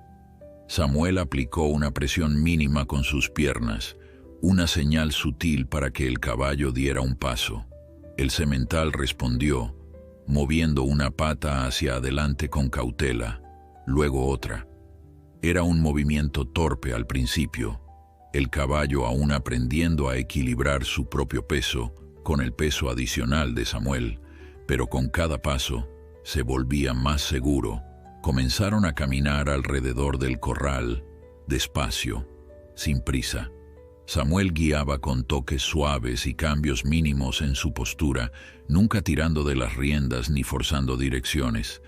Samuel aplicó una presión mínima con sus piernas, una señal sutil para que el caballo diera un paso. El semental respondió, moviendo una pata hacia adelante con cautela, luego otra. Era un movimiento torpe al principio, el caballo aún aprendiendo a equilibrar su propio peso con el peso adicional de Samuel, pero con cada paso se volvía más seguro. Comenzaron a caminar alrededor del corral, despacio, sin prisa. Samuel guiaba con toques suaves y cambios mínimos en su postura, nunca tirando de las riendas ni forzando direcciones.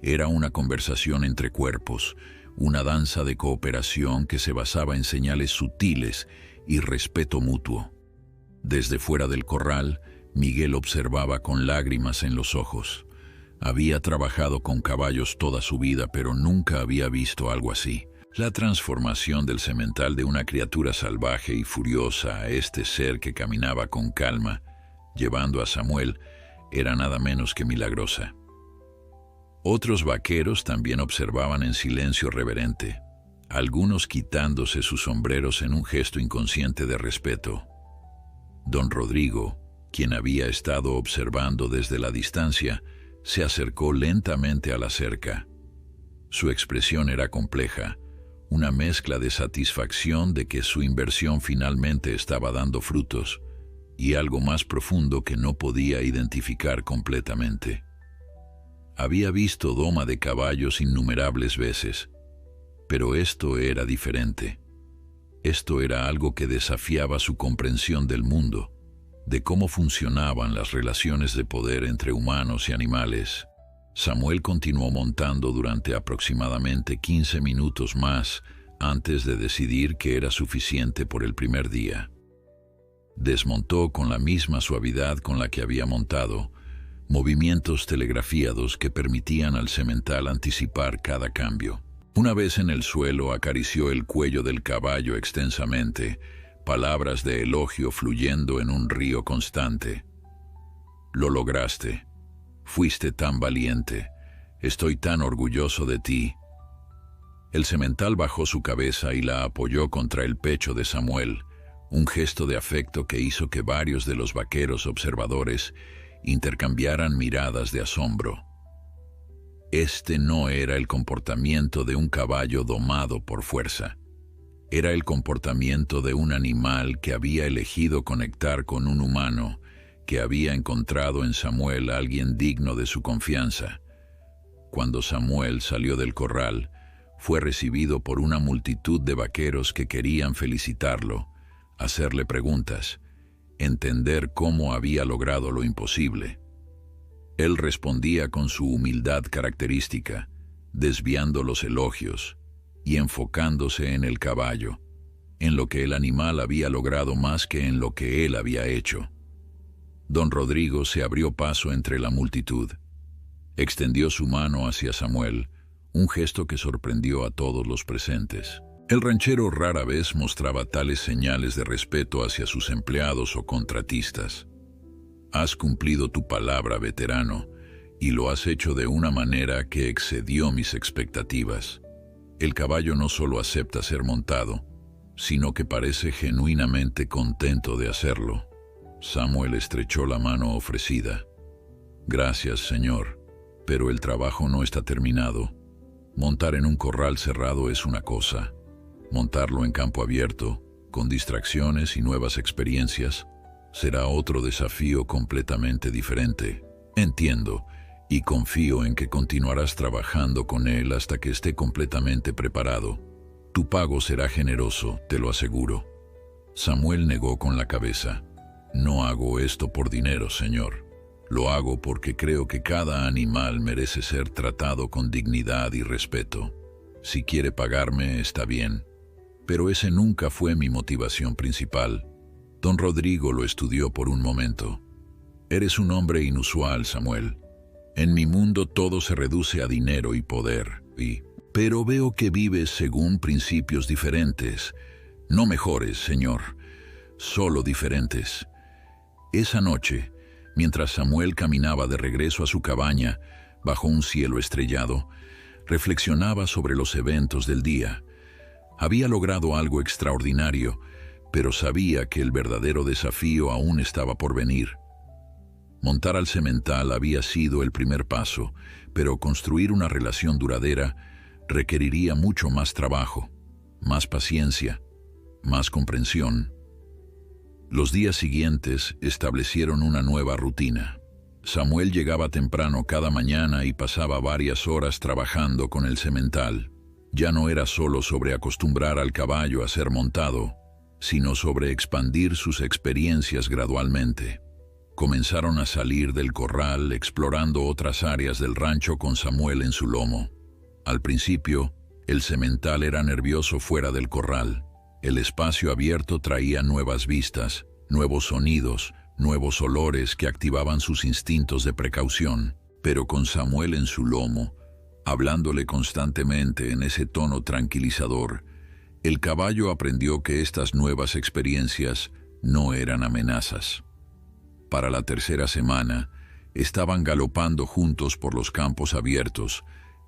Era una conversación entre cuerpos, una danza de cooperación que se basaba en señales sutiles y respeto mutuo. Desde fuera del corral, Miguel observaba con lágrimas en los ojos. Había trabajado con caballos toda su vida, pero nunca había visto algo así. La transformación del semental de una criatura salvaje y furiosa a este ser que caminaba con calma, llevando a Samuel, era nada menos que milagrosa. Otros vaqueros también observaban en silencio reverente, algunos quitándose sus sombreros en un gesto inconsciente de respeto. Don Rodrigo, quien había estado observando desde la distancia, se acercó lentamente a la cerca. Su expresión era compleja, una mezcla de satisfacción de que su inversión finalmente estaba dando frutos y algo más profundo que no podía identificar completamente. Había visto doma de caballos innumerables veces, pero esto era diferente. Esto era algo que desafiaba su comprensión del mundo, de cómo funcionaban las relaciones de poder entre humanos y animales. Samuel continuó montando durante aproximadamente 15 minutos más antes de decidir que era suficiente por el primer día. Desmontó con la misma suavidad con la que había montado, movimientos telegrafiados que permitían al semental anticipar cada cambio. Una vez en el suelo acarició el cuello del caballo extensamente, palabras de elogio fluyendo en un río constante. «Lo lograste. Fuiste tan valiente. Estoy tan orgulloso de ti». El semental bajó su cabeza y la apoyó contra el pecho de Samuel, un gesto de afecto que hizo que varios de los vaqueros observadores intercambiaran miradas de asombro. Este no era el comportamiento de un caballo domado por fuerza. Era el comportamiento de un animal que había elegido conectar con un humano, que había encontrado en Samuel a alguien digno de su confianza. Cuando Samuel salió del corral, fue recibido por una multitud de vaqueros que querían felicitarlo, hacerle preguntas, entender cómo había logrado lo imposible. Él respondía con su humildad característica, desviando los elogios y enfocándose en el caballo, en lo que el animal había logrado más que en lo que él había hecho. Don Rodrigo se abrió paso entre la multitud. Extendió su mano hacia Samuel, un gesto que sorprendió a todos los presentes. El ranchero rara vez mostraba tales señales de respeto hacia sus empleados o contratistas. «Has cumplido tu palabra, veterano, y lo has hecho de una manera que excedió mis expectativas. El caballo no solo acepta ser montado, sino que parece genuinamente contento de hacerlo». Samuel estrechó la mano ofrecida. «Gracias, señor, pero el trabajo no está terminado. Montar en un corral cerrado es una cosa. Montarlo en campo abierto, con distracciones y nuevas experiencias, será otro desafío completamente diferente. Entiendo, y confío en que continuarás trabajando con él hasta que esté completamente preparado. Tu pago será generoso, te lo aseguro». Samuel negó con la cabeza. «No hago esto por dinero, señor. Lo hago porque creo que cada animal merece ser tratado con dignidad y respeto. Si quiere pagarme, está bien. Pero ese nunca fue mi motivación principal». Don Rodrigo lo estudió por un momento. «Eres un hombre inusual, Samuel. En mi mundo todo se reduce a dinero y poder, pero veo que vives según principios diferentes. No mejores, señor, solo diferentes». Esa noche, mientras Samuel caminaba de regreso a su cabaña, bajo un cielo estrellado, reflexionaba sobre los eventos del día. Había logrado algo extraordinario, pero sabía que el verdadero desafío aún estaba por venir. Montar al semental había sido el primer paso, pero construir una relación duradera requeriría mucho más trabajo, más paciencia, más comprensión. Los días siguientes establecieron una nueva rutina. Samuel llegaba temprano cada mañana y pasaba varias horas trabajando con el semental. Ya no era solo sobre acostumbrar al caballo a ser montado, sino sobre expandir sus experiencias gradualmente. Comenzaron a salir del corral explorando otras áreas del rancho con Samuel en su lomo. Al principio, el semental era nervioso fuera del corral. El espacio abierto traía nuevas vistas, nuevos sonidos, nuevos olores que activaban sus instintos de precaución. Pero con Samuel en su lomo, hablándole constantemente en ese tono tranquilizador, el caballo aprendió que estas nuevas experiencias no eran amenazas. Para la tercera semana, estaban galopando juntos por los campos abiertos,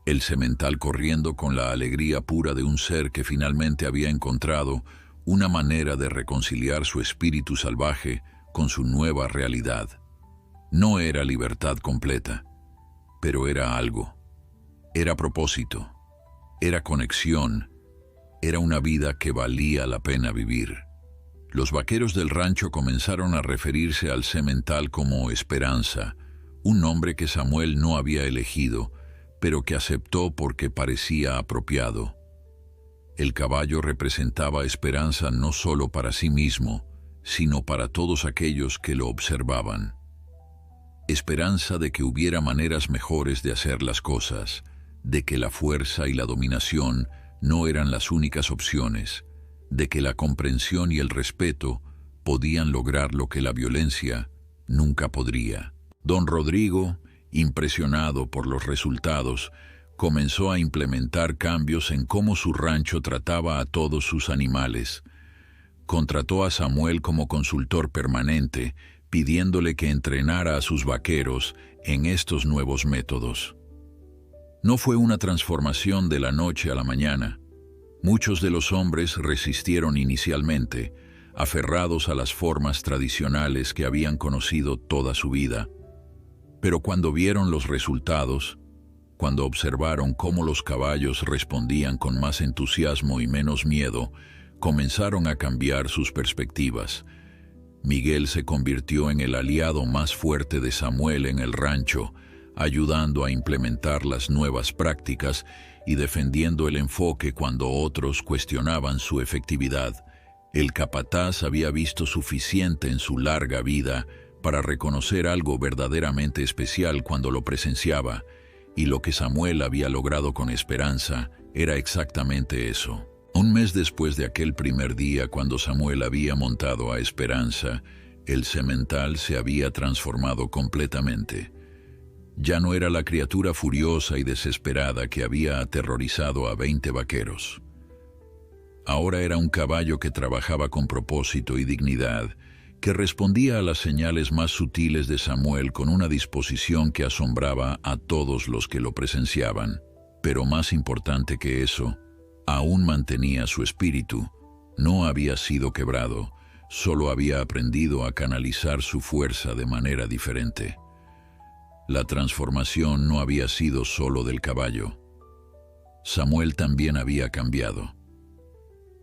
el semental corriendo con la alegría pura de un ser que finalmente había encontrado una manera de reconciliar su espíritu salvaje con su nueva realidad. No era libertad completa, pero era algo. Era propósito, era conexión, era una vida que valía la pena vivir. Los vaqueros del rancho comenzaron a referirse al semental como Esperanza, un nombre que Samuel no había elegido, pero que aceptó porque parecía apropiado. El caballo representaba esperanza no solo para sí mismo, sino para todos aquellos que lo observaban. Esperanza de que hubiera maneras mejores de hacer las cosas, de que la fuerza y la dominación no eran las únicas opciones, de que la comprensión y el respeto podían lograr lo que la violencia nunca podría. Don Rodrigo, impresionado por los resultados, comenzó a implementar cambios en cómo su rancho trataba a todos sus animales. Contrató a Samuel como consultor permanente, pidiéndole que entrenara a sus vaqueros en estos nuevos métodos. No fue una transformación de la noche a la mañana. Muchos de los hombres resistieron inicialmente, aferrados a las formas tradicionales que habían conocido toda su vida. Pero cuando vieron los resultados, cuando observaron cómo los caballos respondían con más entusiasmo y menos miedo, comenzaron a cambiar sus perspectivas. Miguel se convirtió en el aliado más fuerte de Samuel en el rancho, ayudando a implementar las nuevas prácticas y defendiendo el enfoque cuando otros cuestionaban su efectividad. El capataz había visto suficiente en su larga vida para reconocer algo verdaderamente especial cuando lo presenciaba, y lo que Samuel había logrado con Esperanza era exactamente eso. Un mes después de aquel primer día cuando Samuel había montado a Esperanza, el semental se había transformado completamente. Ya no era la criatura furiosa y desesperada que había aterrorizado a 20 vaqueros. Ahora era un caballo que trabajaba con propósito y dignidad, que respondía a las señales más sutiles de Samuel con una disposición que asombraba a todos los que lo presenciaban. Pero más importante que eso, aún mantenía su espíritu. No había sido quebrado, solo había aprendido a canalizar su fuerza de manera diferente. La transformación no había sido solo del caballo. Samuel también había cambiado.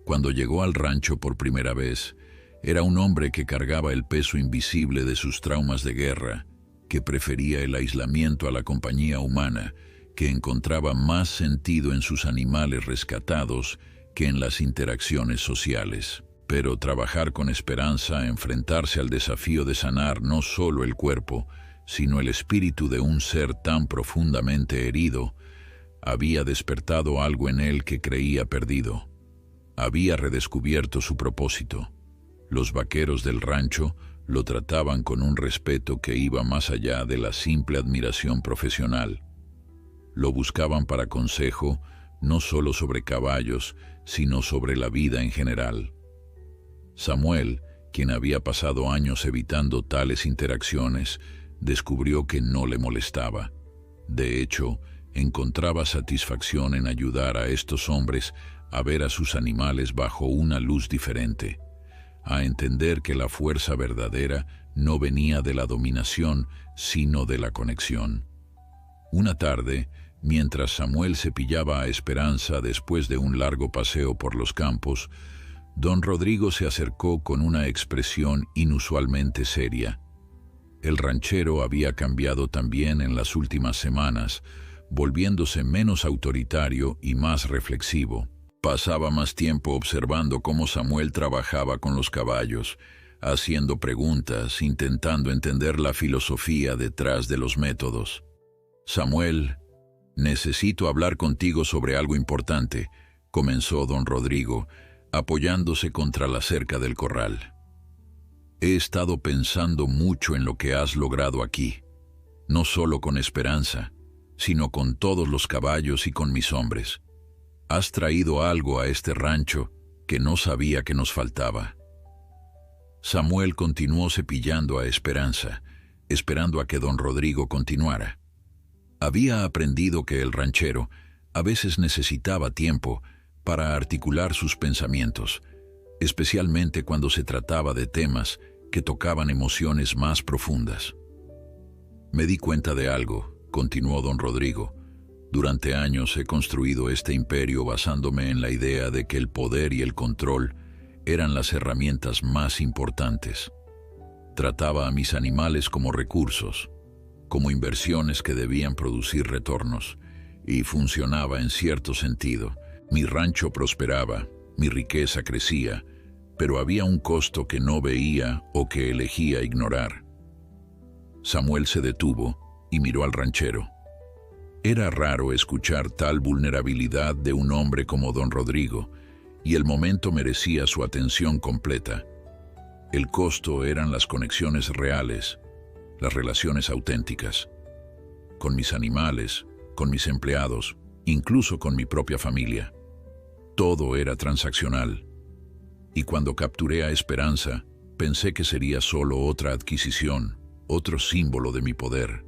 Cuando llegó al rancho por primera vez, era un hombre que cargaba el peso invisible de sus traumas de guerra, que prefería el aislamiento a la compañía humana, que encontraba más sentido en sus animales rescatados que en las interacciones sociales. Pero trabajar con Esperanza, enfrentarse al desafío de sanar no solo el cuerpo, sino el espíritu de un ser tan profundamente herido, había despertado algo en él que creía perdido. Había redescubierto su propósito. Los vaqueros del rancho lo trataban con un respeto que iba más allá de la simple admiración profesional. Lo buscaban para consejo, no solo sobre caballos, sino sobre la vida en general. Samuel, quien había pasado años evitando tales interacciones, descubrió que no le molestaba. De hecho, encontraba satisfacción en ayudar a estos hombres a ver a sus animales bajo una luz diferente, a entender que la fuerza verdadera no venía de la dominación, sino de la conexión. Una tarde, mientras Samuel cepillaba a Esperanza después de un largo paseo por los campos, don Rodrigo se acercó con una expresión inusualmente seria. El ranchero había cambiado también en las últimas semanas, volviéndose menos autoritario y más reflexivo. Pasaba más tiempo observando cómo Samuel trabajaba con los caballos, haciendo preguntas, intentando entender la filosofía detrás de los métodos. «Samuel, necesito hablar contigo sobre algo importante», comenzó don Rodrigo, apoyándose contra la cerca del corral. «He estado pensando mucho en lo que has logrado aquí, no solo con Esperanza, sino con todos los caballos y con mis hombres. Has traído algo a este rancho que no sabía que nos faltaba». Samuel continuó cepillando a Esperanza, esperando a que don Rodrigo continuara. Había aprendido que el ranchero a veces necesitaba tiempo para articular sus pensamientos, especialmente cuando se trataba de temas que tocaban emociones más profundas. «Me di cuenta de algo», continuó don Rodrigo. «Durante años he construido este imperio basándome en la idea de que el poder y el control eran las herramientas más importantes. Trataba a mis animales como recursos, como inversiones que debían producir retornos, y funcionaba en cierto sentido, Mi rancho prosperaba, mi riqueza crecía, pero había un costo que no veía o que elegía ignorar. Samuel se detuvo y miró al ranchero. Era raro escuchar tal vulnerabilidad de un hombre como don Rodrigo, y el momento merecía su atención completa. El costo eran las conexiones reales, las relaciones auténticas, con mis animales, con mis empleados, incluso con mi propia familia. Todo era transaccional. Y cuando capturé a Esperanza, pensé que sería solo otra adquisición, otro símbolo de mi poder.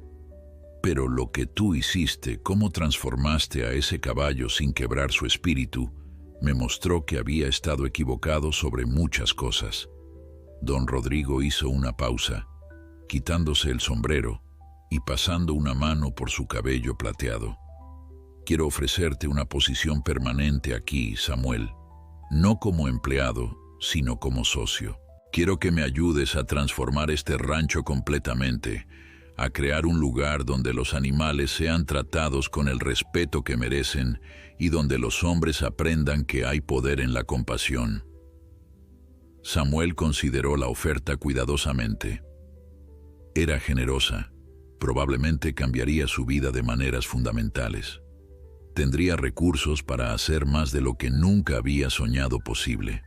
Pero lo que tú hiciste, cómo transformaste a ese caballo sin quebrar su espíritu, me mostró que había estado equivocado sobre muchas cosas. Don Rodrigo hizo una pausa, quitándose el sombrero y pasando una mano por su cabello plateado. Quiero ofrecerte una posición permanente aquí, Samuel, no como empleado, sino como socio. Quiero que me ayudes a transformar este rancho completamente, a crear un lugar donde los animales sean tratados con el respeto que merecen y donde los hombres aprendan que hay poder en la compasión. Samuel consideró la oferta cuidadosamente. Era generosa, probablemente cambiaría su vida de maneras fundamentales. Tendría recursos para hacer más de lo que nunca había soñado posible.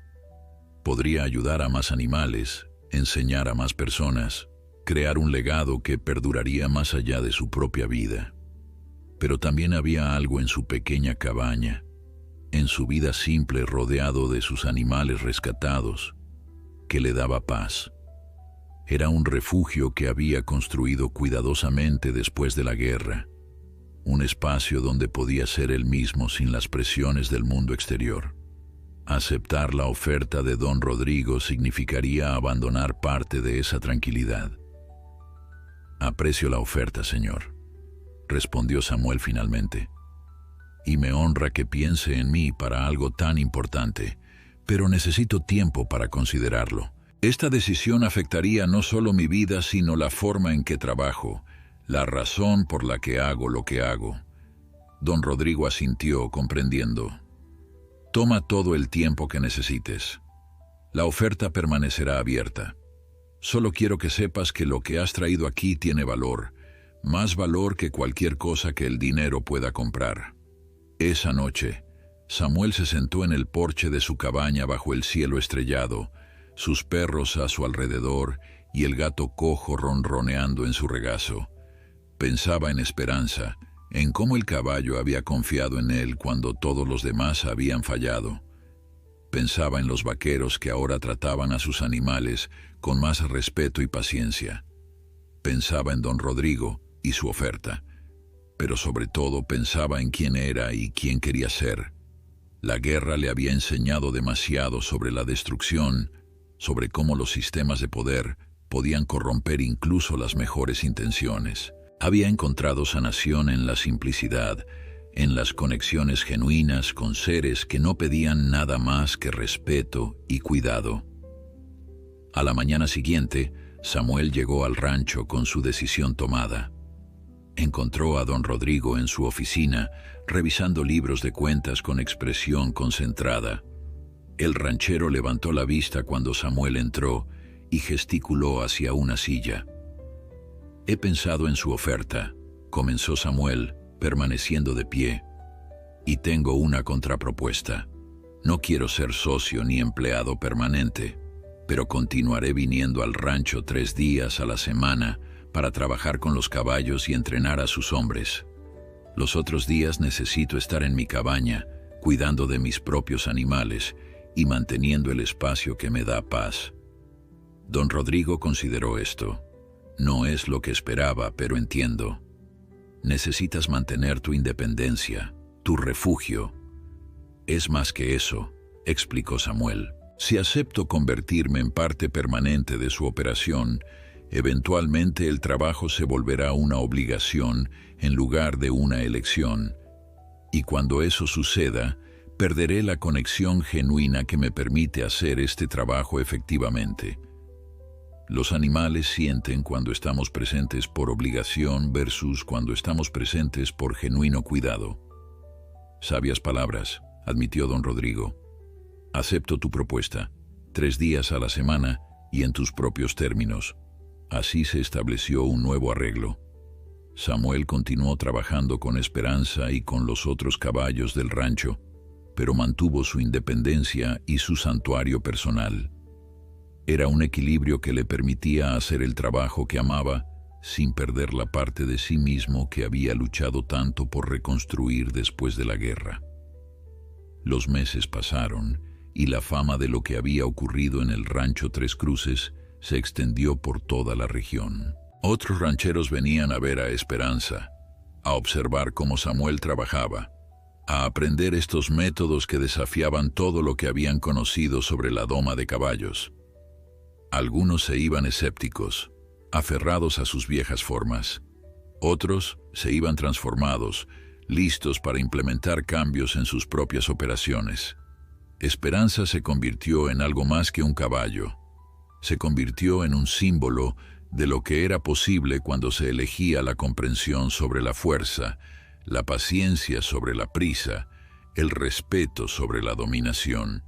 Podría ayudar a más animales, enseñar a más personas, crear un legado que perduraría más allá de su propia vida. Pero también había algo en su pequeña cabaña, en su vida simple rodeado de sus animales rescatados, que le daba paz. Era un refugio que había construido cuidadosamente después de la guerra, un espacio donde podía ser él mismo sin las presiones del mundo exterior. Aceptar la oferta de don Rodrigo significaría abandonar parte de esa tranquilidad. «Aprecio la oferta, señor», respondió Samuel finalmente, «y me honra que piense en mí para algo tan importante, pero necesito tiempo para considerarlo. Esta decisión afectaría no solo mi vida, sino la forma en que trabajo, la razón por la que hago lo que hago». Don Rodrigo asintió, comprendiendo. «Toma todo el tiempo que necesites. La oferta permanecerá abierta. Solo quiero que sepas que lo que has traído aquí tiene valor, más valor que cualquier cosa que el dinero pueda comprar». Esa noche, Samuel se sentó en el porche de su cabaña bajo el cielo estrellado, sus perros a su alrededor y el gato cojo ronroneando en su regazo. Pensaba en Esperanza, en cómo el caballo había confiado en él cuando todos los demás habían fallado. Pensaba en los vaqueros que ahora trataban a sus animales con más respeto y paciencia. Pensaba en don Rodrigo y su oferta, pero sobre todo pensaba en quién era y quién quería ser. La guerra le había enseñado demasiado sobre la destrucción, sobre cómo los sistemas de poder podían corromper incluso las mejores intenciones. Había encontrado sanación en la simplicidad, en las conexiones genuinas con seres que no pedían nada más que respeto y cuidado. A la mañana siguiente, Samuel llegó al rancho con su decisión tomada. Encontró a don Rodrigo en su oficina, revisando libros de cuentas con expresión concentrada. El ranchero levantó la vista cuando Samuel entró y gesticuló hacia una silla. «He pensado en su oferta», comenzó Samuel, permaneciendo de pie, «y tengo una contrapropuesta. No quiero ser socio ni empleado permanente, pero continuaré viniendo al rancho 3 días a la semana para trabajar con los caballos y entrenar a sus hombres. Los otros días necesito estar en mi cabaña, cuidando de mis propios animales y manteniendo el espacio que me da paz». Don Rodrigo consideró esto. «No es lo que esperaba, pero entiendo. Necesitas mantener tu independencia, tu refugio». «Es más que eso», explicó Samuel. «Si acepto convertirme en parte permanente de su operación, eventualmente el trabajo se volverá una obligación en lugar de una elección. Y cuando eso suceda, perderé la conexión genuina que me permite hacer este trabajo efectivamente. Los animales sienten cuando estamos presentes por obligación versus cuando estamos presentes por genuino cuidado». Sabias palabras, admitió don Rodrigo. Acepto tu propuesta, 3 días a la semana y en tus propios términos. Así se estableció un nuevo arreglo. Samuel continuó trabajando con Esperanza y con los otros caballos del rancho, pero mantuvo su independencia y su santuario personal. Era un equilibrio que le permitía hacer el trabajo que amaba sin perder la parte de sí mismo que había luchado tanto por reconstruir después de la guerra. Los meses pasaron y la fama de lo que había ocurrido en el rancho Tres Cruces se extendió por toda la región. Otros rancheros venían a ver a Esperanza, a observar cómo Samuel trabajaba, a aprender estos métodos que desafiaban todo lo que habían conocido sobre la doma de caballos. Algunos se iban escépticos, aferrados a sus viejas formas. Otros se iban transformados, listos para implementar cambios en sus propias operaciones. Esperanza se convirtió en algo más que un caballo. Se convirtió en un símbolo de lo que era posible cuando se elegía la comprensión sobre la fuerza, la paciencia sobre la prisa, el respeto sobre la dominación.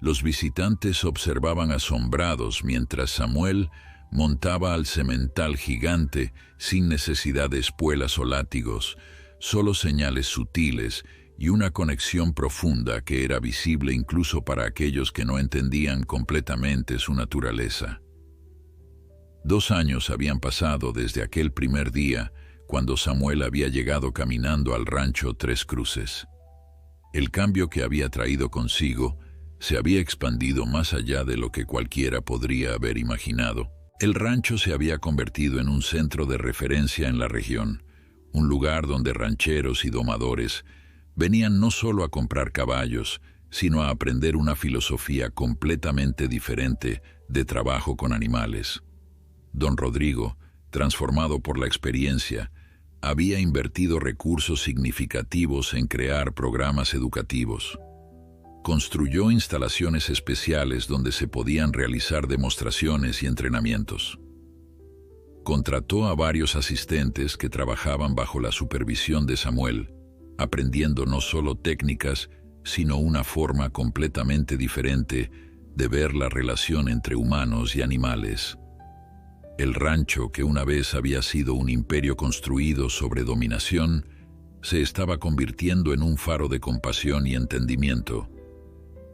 Los visitantes observaban asombrados mientras Samuel montaba al semental gigante sin necesidad de espuelas o látigos, solo señales sutiles y una conexión profunda que era visible incluso para aquellos que no entendían completamente su naturaleza. 2 años habían pasado desde aquel primer día cuando Samuel había llegado caminando al rancho Tres Cruces. El cambio que había traído consigo se había expandido más allá de lo que cualquiera podría haber imaginado. El rancho se había convertido en un centro de referencia en la región, un lugar donde rancheros y domadores venían no solo a comprar caballos, sino a aprender una filosofía completamente diferente de trabajo con animales. Don Rodrigo, transformado por la experiencia, había invertido recursos significativos en crear programas educativos. Construyó instalaciones especiales donde se podían realizar demostraciones y entrenamientos. Contrató a varios asistentes que trabajaban bajo la supervisión de Samuel, aprendiendo no solo técnicas, sino una forma completamente diferente de ver la relación entre humanos y animales. El rancho, que una vez había sido un imperio construido sobre dominación, se estaba convirtiendo en un faro de compasión y entendimiento.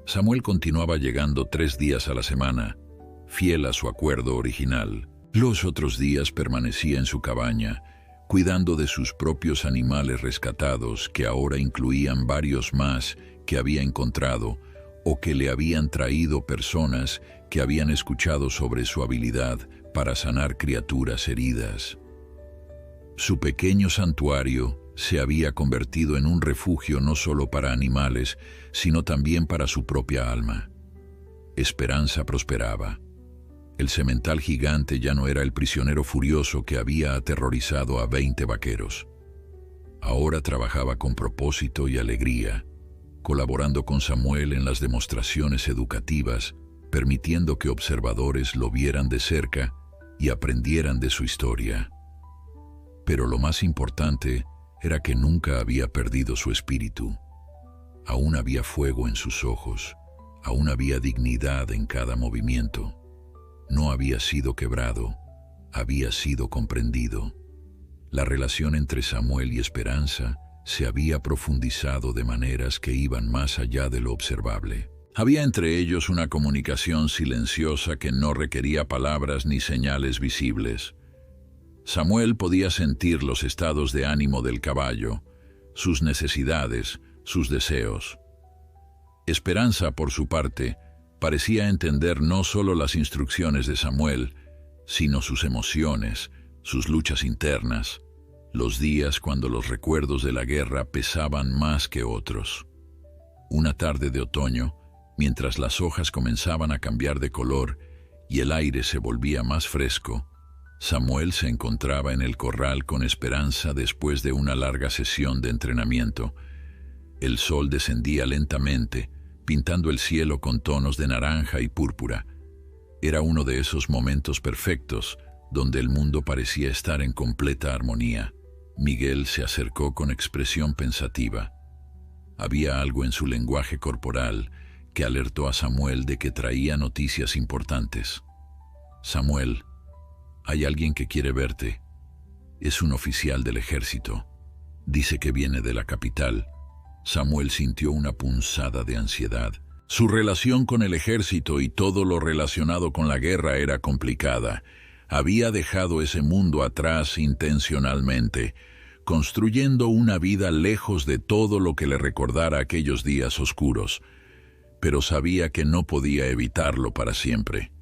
Samuel continuaba llegando 3 días a la semana, fiel a su acuerdo original. Los otros días permanecía en su cabaña, cuidando de sus propios animales rescatados, que ahora incluían varios más que había encontrado o que le habían traído personas que habían escuchado sobre su habilidad para sanar criaturas heridas. Su pequeño santuario se había convertido en un refugio no solo para animales, sino también para su propia alma. Esperanza prosperaba. El semental gigante ya no era el prisionero furioso que había aterrorizado a 20 vaqueros. Ahora trabajaba con propósito y alegría, colaborando con Samuel en las demostraciones educativas, permitiendo que observadores lo vieran de cerca y aprendieran de su historia. Pero lo más importante era que nunca había perdido su espíritu. Aún había fuego en sus ojos, aún había dignidad en cada movimiento. No había sido quebrado, había sido comprendido. La relación entre Samuel y Esperanza se había profundizado de maneras que iban más allá de lo observable. Había entre ellos una comunicación silenciosa que no requería palabras ni señales visibles. Samuel podía sentir los estados de ánimo del caballo, sus necesidades, sus deseos. Esperanza, por su parte, parecía entender no solo las instrucciones de Samuel, sino sus emociones, sus luchas internas, los días cuando los recuerdos de la guerra pesaban más que otros. Una tarde de otoño, mientras las hojas comenzaban a cambiar de color y el aire se volvía más fresco, Samuel se encontraba en el corral con Esperanza después de una larga sesión de entrenamiento. El sol descendía lentamente, pintando el cielo con tonos de naranja y púrpura. Era uno de esos momentos perfectos, donde el mundo parecía estar en completa armonía. Miguel se acercó con expresión pensativa. Había algo en su lenguaje corporal que alertó a Samuel de que traía noticias importantes. «Samuel, hay alguien que quiere verte. Es un oficial del ejército. Dice que viene de la capital». Samuel sintió una punzada de ansiedad. Su relación con el ejército y todo lo relacionado con la guerra era complicada. Había dejado ese mundo atrás intencionalmente, construyendo una vida lejos de todo lo que le recordara aquellos días oscuros. Pero sabía que no podía evitarlo para siempre.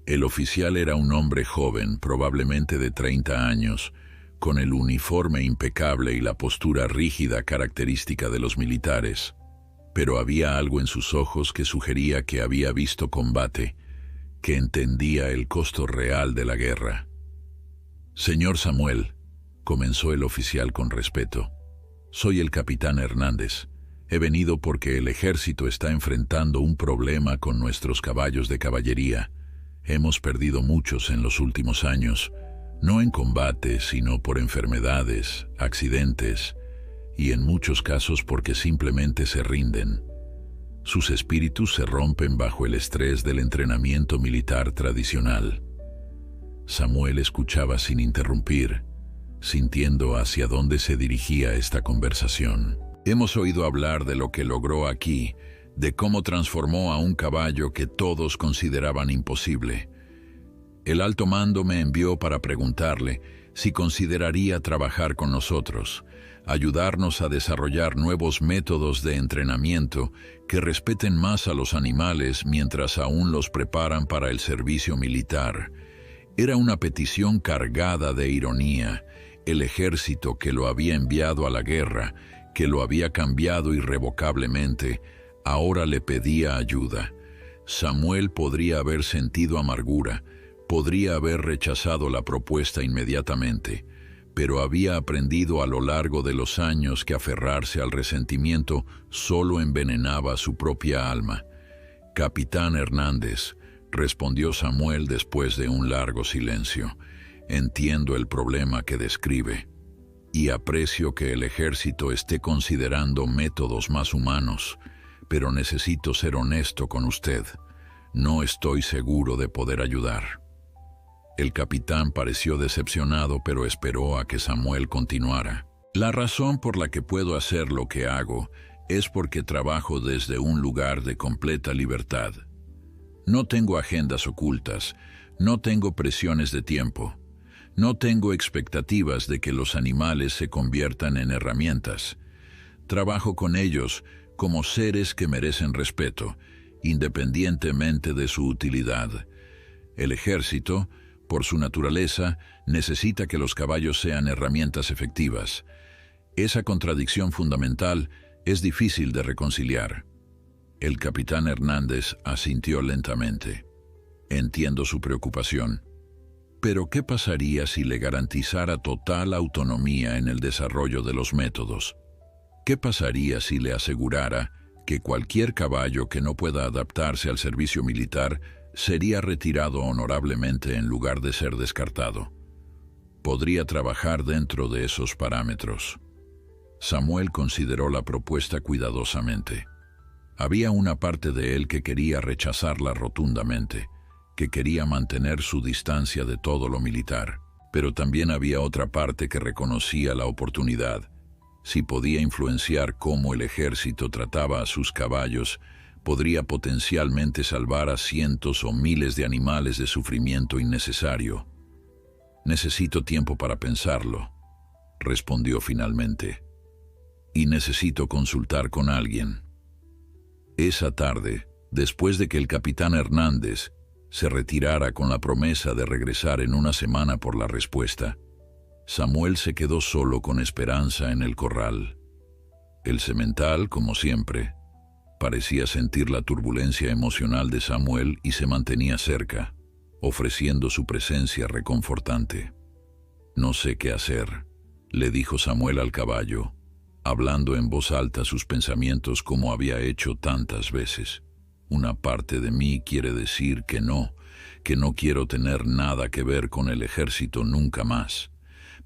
El oficial era un hombre joven, probablemente de 30 años, con el uniforme impecable y la postura rígida característica de los militares. Pero había algo en sus ojos que sugería que había visto combate, que entendía el costo real de la guerra. «Señor Samuel», comenzó el oficial con respeto, «soy el capitán Hernández. He venido porque el ejército está enfrentando un problema con nuestros caballos de caballería. Hemos perdido muchos en los últimos años, no en combate, sino por enfermedades, accidentes, y en muchos casos porque simplemente se rinden. Sus espíritus se rompen bajo el estrés del entrenamiento militar tradicional». Samuel escuchaba sin interrumpir, sintiendo hacia dónde se dirigía esta conversación. «Hemos oído hablar de lo que logró aquí, de cómo transformó a un caballo que todos consideraban imposible. El alto mando me envió para preguntarle si consideraría trabajar con nosotros, ayudarnos a desarrollar nuevos métodos de entrenamiento que respeten más a los animales mientras aún los preparan para el servicio militar». Era una petición cargada de ironía. El ejército que lo había enviado a la guerra, que lo había cambiado irrevocablemente, ahora le pedía ayuda. Samuel podría haber sentido amargura, podría haber rechazado la propuesta inmediatamente, pero había aprendido a lo largo de los años que aferrarse al resentimiento solo envenenaba su propia alma. «Capitán Hernández», respondió Samuel después de un largo silencio, «entiendo el problema que describe, y aprecio que el ejército esté considerando métodos más humanos, pero necesito ser honesto con usted. No estoy seguro de poder ayudar». El capitán pareció decepcionado, pero esperó a que Samuel continuara. «La razón por la que puedo hacer lo que hago es porque trabajo desde un lugar de completa libertad. No tengo agendas ocultas, no tengo presiones de tiempo, no tengo expectativas de que los animales se conviertan en herramientas. Trabajo con ellos como seres que merecen respeto, independientemente de su utilidad. El ejército, por su naturaleza, necesita que los caballos sean herramientas efectivas. Esa contradicción fundamental es difícil de reconciliar». El capitán Hernández asintió lentamente. «Entiendo su preocupación. Pero ¿qué pasaría si le garantizara total autonomía en el desarrollo de los métodos? ¿Qué pasaría si le asegurara que cualquier caballo que no pueda adaptarse al servicio militar sería retirado honorablemente en lugar de ser descartado? Podría trabajar dentro de esos parámetros». Samuel consideró la propuesta cuidadosamente. Había una parte de él que quería rechazarla rotundamente, que quería mantener su distancia de todo lo militar, pero también había otra parte que reconocía la oportunidad. Si podía influenciar cómo el ejército trataba a sus caballos, podría potencialmente salvar a cientos o miles de animales de sufrimiento innecesario. «Necesito tiempo para pensarlo», respondió finalmente, «y necesito consultar con alguien». Esa tarde, después de que el capitán Hernández se retirara con la promesa de regresar en una semana por la respuesta, Samuel se quedó solo con Esperanza en el corral. El semental, como siempre, parecía sentir la turbulencia emocional de Samuel y se mantenía cerca, ofreciendo su presencia reconfortante. «No sé qué hacer», le dijo Samuel al caballo, hablando en voz alta sus pensamientos como había hecho tantas veces. «Una parte de mí quiere decir que no quiero tener nada que ver con el ejército nunca más.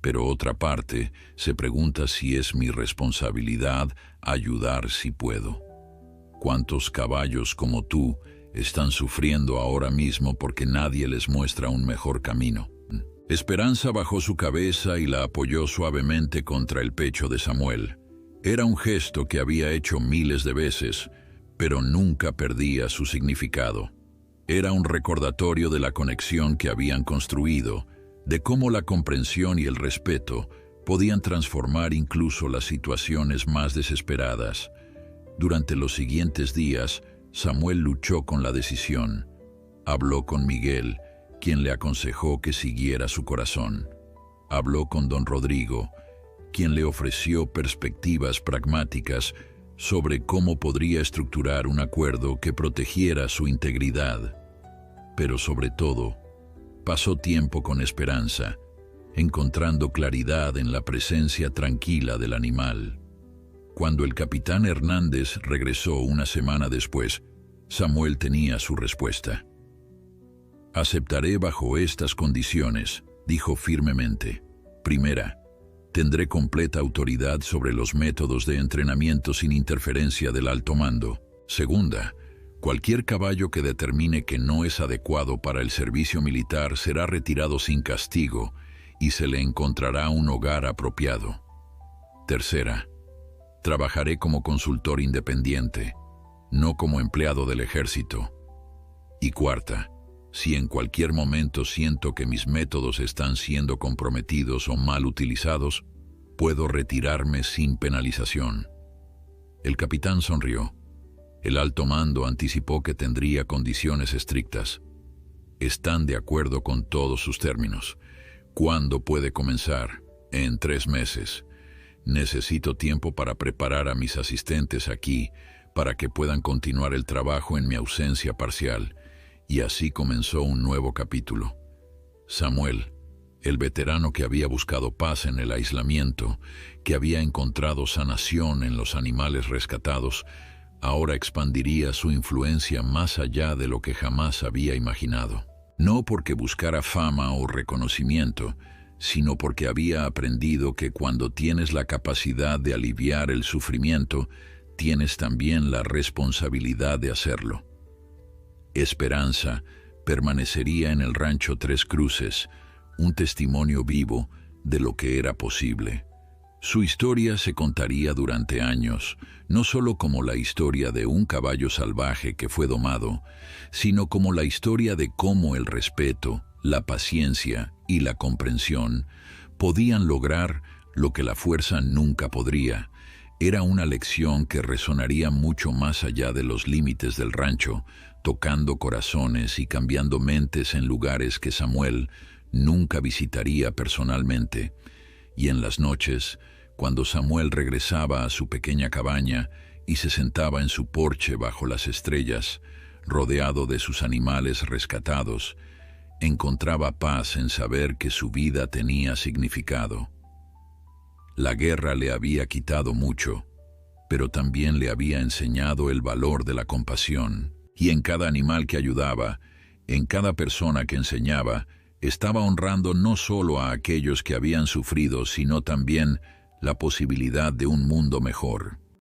pero otra parte se pregunta si es mi responsabilidad ayudar si puedo. ¿Cuántos caballos como tú están sufriendo ahora mismo porque nadie les muestra un mejor camino? Esperanza bajó su cabeza y la apoyó suavemente contra el pecho de Samuel. Era un gesto que había hecho miles de veces, pero nunca perdía su significado. Era un recordatorio de la conexión que habían construido, de cómo la comprensión y el respeto podían transformar incluso las situaciones más desesperadas. Durante los siguientes días, Samuel luchó con la decisión. Habló con Miguel, quien le aconsejó que siguiera su corazón. Habló con don Rodrigo, quien le ofreció perspectivas pragmáticas sobre cómo podría estructurar un acuerdo que protegiera su integridad. Pero sobre todo, pasó tiempo con Esperanza, encontrando claridad en la presencia tranquila del animal. Cuando el capitán Hernández regresó una semana después, Samuel tenía su respuesta. «Aceptaré bajo estas condiciones», dijo firmemente. «Primera, tendré completa autoridad sobre los métodos de entrenamiento sin interferencia del alto mando. Segunda, cualquier caballo que determine que no es adecuado para el servicio militar será retirado sin castigo y se le encontrará un hogar apropiado. Tercera, trabajaré como consultor independiente, no como empleado del ejército. Y cuarta, si en cualquier momento siento que mis métodos están siendo comprometidos o mal utilizados, puedo retirarme sin penalización». El capitán sonrió. El alto mando anticipó que tendría condiciones estrictas. «Están de acuerdo con todos sus términos. ¿Cuándo puede comenzar?» «En 3 meses. Necesito tiempo para preparar a mis asistentes aquí para que puedan continuar el trabajo en mi ausencia parcial». Y así comenzó un nuevo capítulo. Samuel, el veterano que había buscado paz en el aislamiento, que había encontrado sanación en los animales rescatados, ahora expandiría su influencia más allá de lo que jamás había imaginado. No porque buscara fama o reconocimiento, sino porque había aprendido que cuando tienes la capacidad de aliviar el sufrimiento, tienes también la responsabilidad de hacerlo. Esperanza permanecería en el rancho Tres Cruces, un testimonio vivo de lo que era posible. Su historia se contaría durante años, no solo como la historia de un caballo salvaje que fue domado, sino como la historia de cómo el respeto, la paciencia y la comprensión podían lograr lo que la fuerza nunca podría. Era una lección que resonaría mucho más allá de los límites del rancho, tocando corazones y cambiando mentes en lugares que Samuel nunca visitaría personalmente. Y en las noches, cuando Samuel regresaba a su pequeña cabaña y se sentaba en su porche bajo las estrellas, rodeado de sus animales rescatados, encontraba paz en saber que su vida tenía significado. La guerra le había quitado mucho, pero también le había enseñado el valor de la compasión. Y en cada animal que ayudaba, en cada persona que enseñaba, estaba honrando no solo a aquellos que habían sufrido, sino también la posibilidad de un mundo mejor.